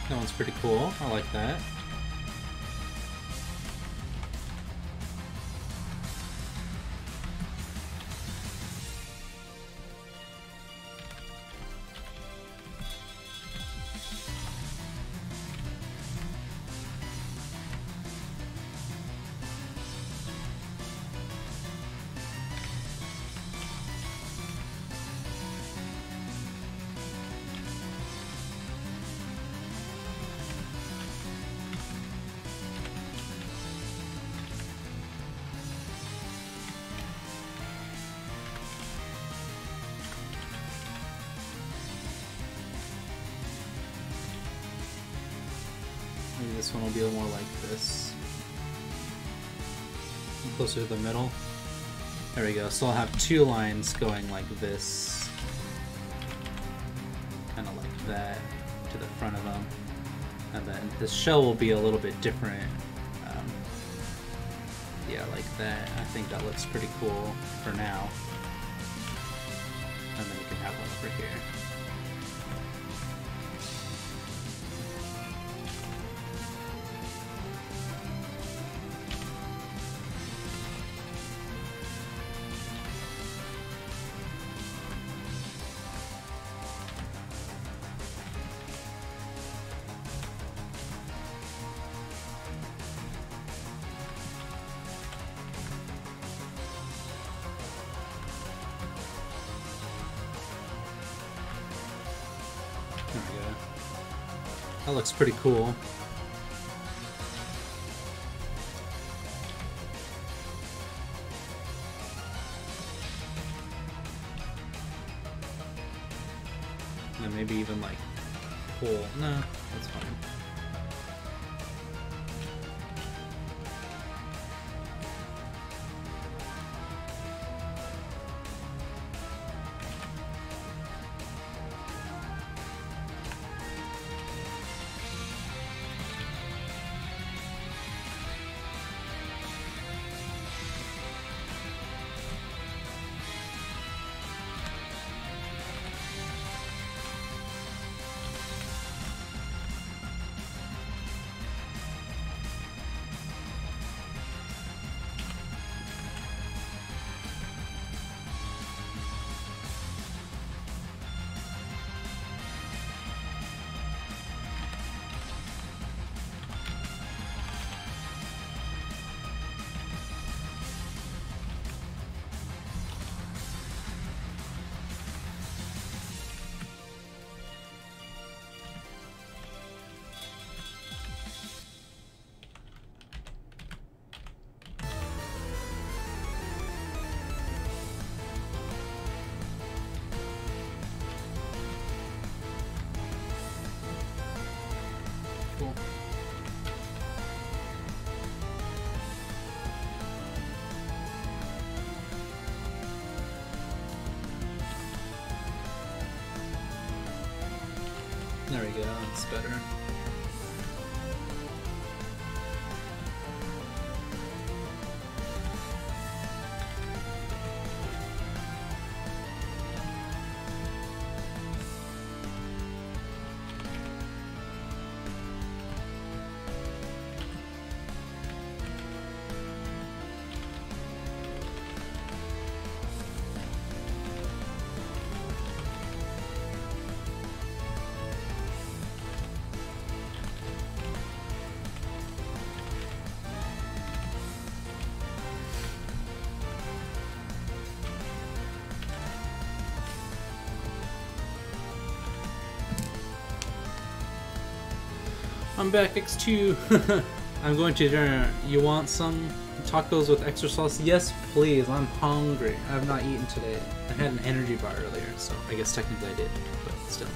That one's pretty cool. I like that. Maybe this one will be a little more like this. Closer to the middle. There we go. So I'll have two lines going like this. Kind of like that to the front of them. And then this shell will be a little bit different. Yeah, like that. I think that looks pretty cool for now. And then you can have one over here. There we go. That looks pretty cool. And maybe even like pull. No, that's fine. Cool. There we go, that's better. I'm back, X2. I'm going to dinner. You want some tacos with extra sauce? Yes, please. I'm hungry. I have not eaten today. I had an energy bar earlier, so I guess technically I did, but still.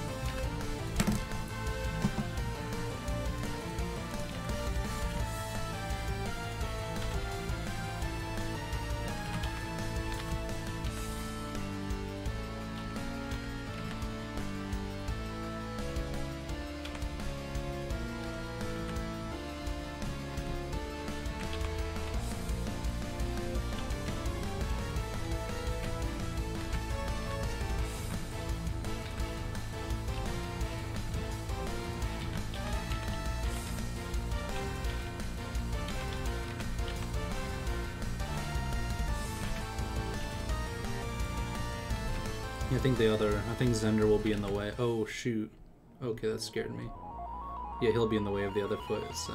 I think Zender will be in the way. Oh shoot. Okay, that scared me. Yeah, he'll be in the way of the other foot, so.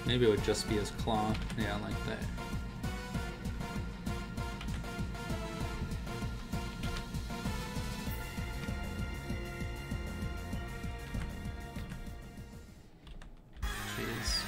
Maybe it would just be his claw. Yeah, like that. Jeez.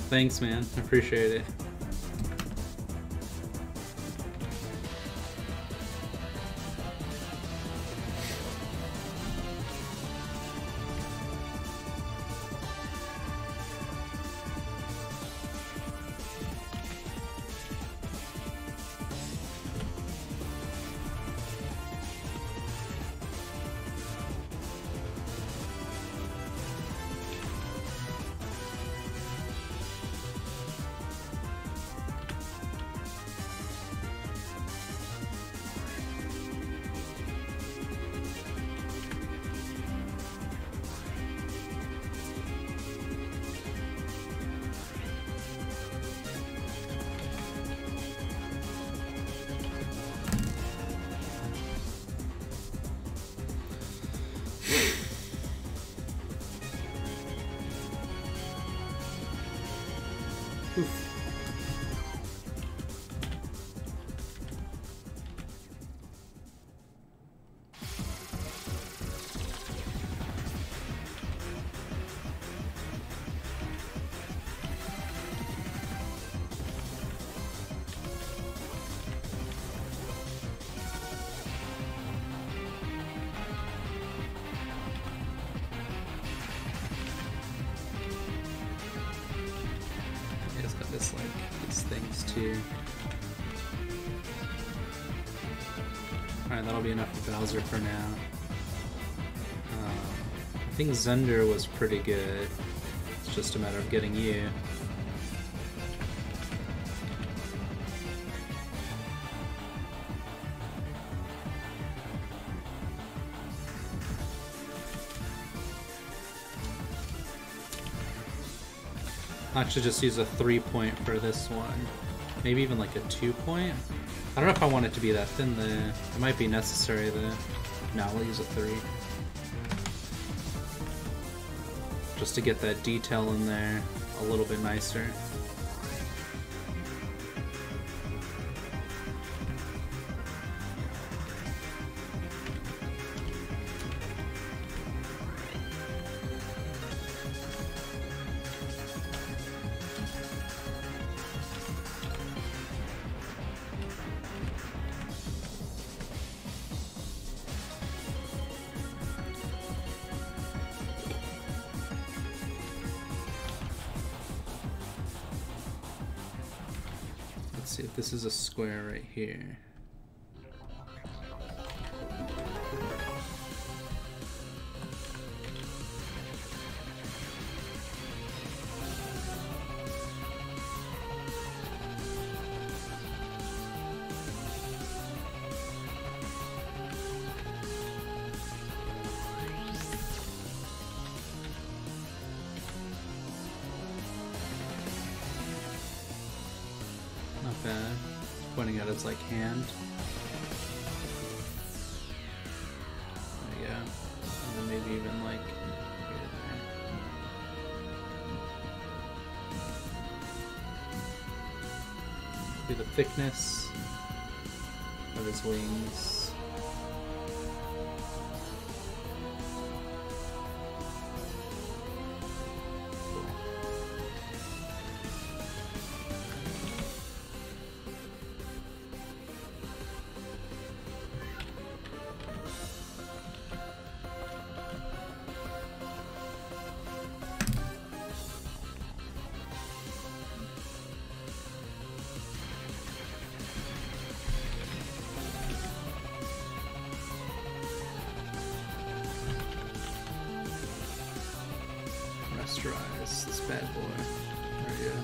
Thanks, man. I appreciate it. This like these things too. Alright, that'll be enough for Bowser for now. I think Zunder was pretty good. It's just a matter of getting you. I should just use a 3-point for this one. Maybe even like a 2-point? I don't know if I want it to be that thin there. It might be necessary though. No, I'll use a 3. Just to get that detail in there a little bit nicer. Let's see if this is a square right here. Not bad. Pointing at its like hand. There you go. And then maybe even like here, there. Do the thickness of his wings. Rasterize this bad boy. There we go.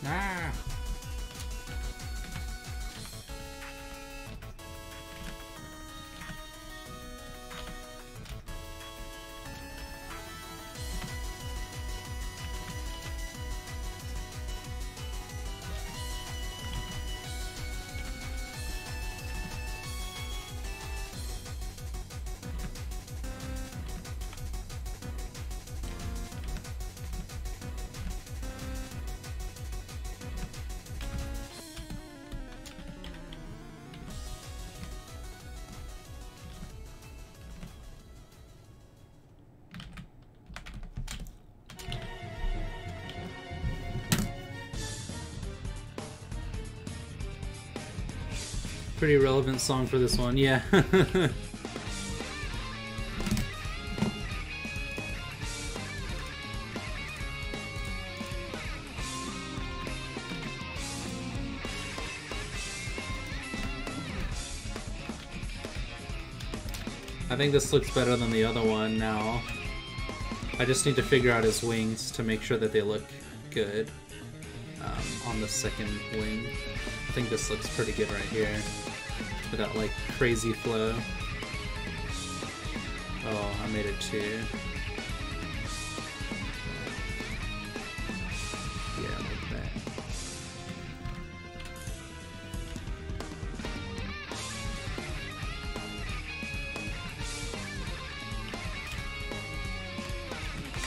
Ah! Pretty relevant song for this one, yeah. I think this looks better than the other one now. I just need to figure out his wings to make sure that they look good on the second wing. I think this looks pretty good right here. With that like crazy flow. Oh, I made it too. Yeah, like that.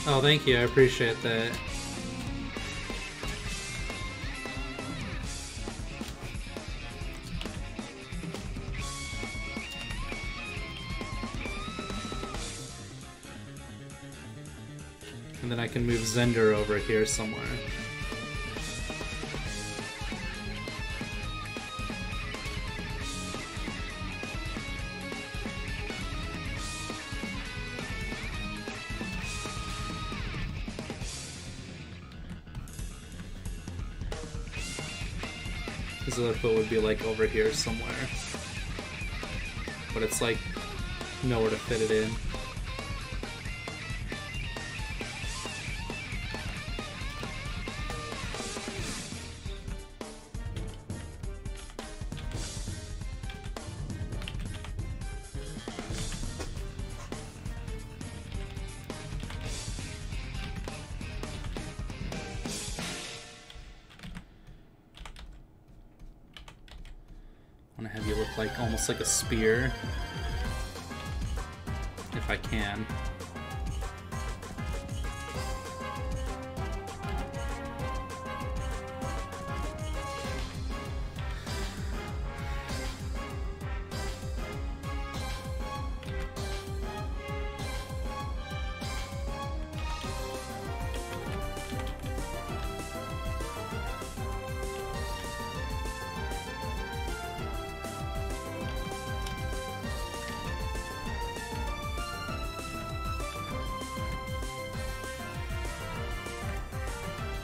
Oh, thank you. I appreciate that. And then I can move Zender over here somewhere. His other foot would be like over here somewhere. But it's like nowhere to fit it in. I want to have you look like almost like a spear, if I can.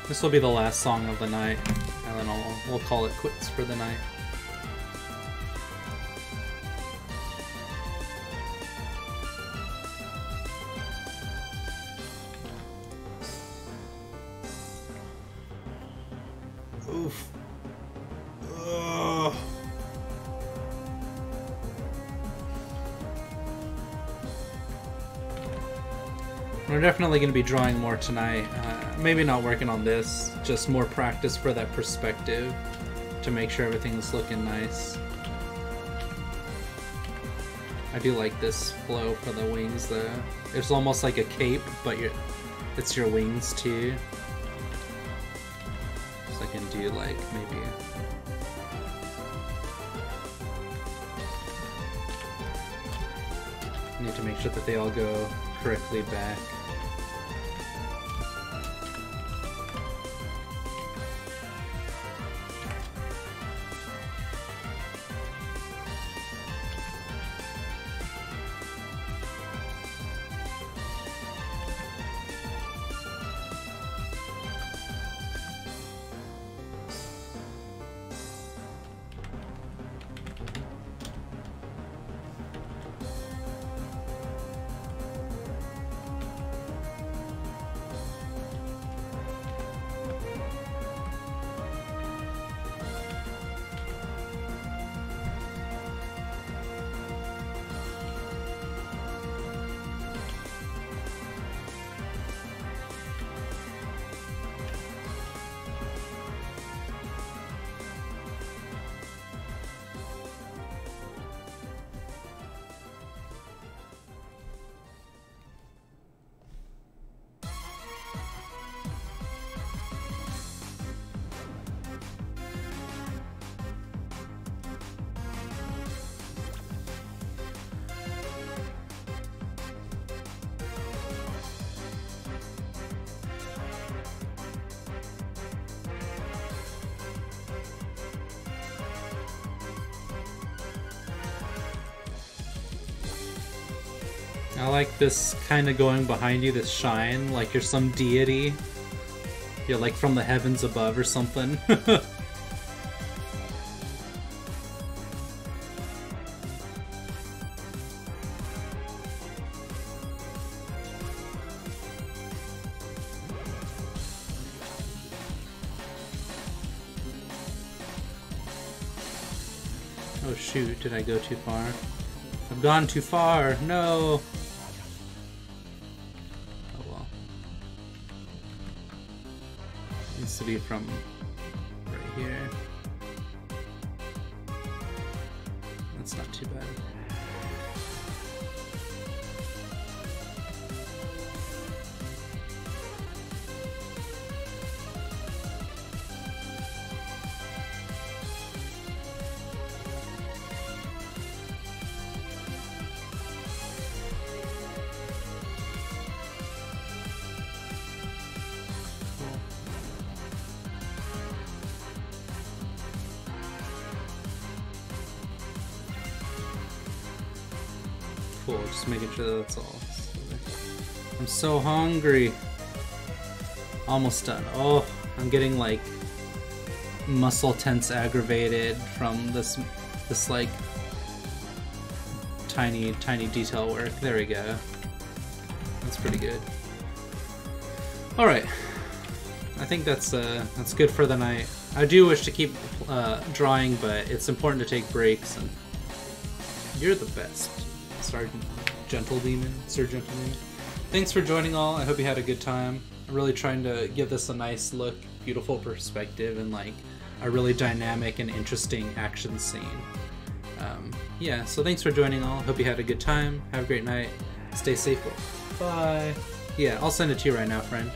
This will be the last song of the night, and then we'll call it quits for the night. Oof. Ugh. We're definitely going to be drawing more tonight. Maybe not working on this, just more practice for that perspective to make sure everything's looking nice. I do like this flow for the wings though. It's almost like a cape, but it's your wings too. So I can do like maybe... I need to make sure that they all go correctly back. I like this kind of going behind you, this shine, like you're some deity. You're like from the heavens above or something. Oh shoot, did I go too far? I've gone too far, no! Oh well. Needs to be from right here. That's not too bad. Cool, just making sure that that's all. I'm so hungry. Almost done. Oh, I'm getting like muscle tense aggravated from this like tiny detail work. There we go. That's pretty good. All right, I think that's good for the night. I do wish to keep drawing, but it's important to take breaks. And you're the best. Sergeant Gentle Demon, Sir Gentle Demon. Thanks for joining all. I hope you had a good time. I'm really trying to give this a nice look, beautiful perspective, and like a really dynamic and interesting action scene. Yeah, so thanks for joining all. Hope you had a good time. Have a great night. Stay safe. Bye. Yeah, I'll send it to you right now, friend.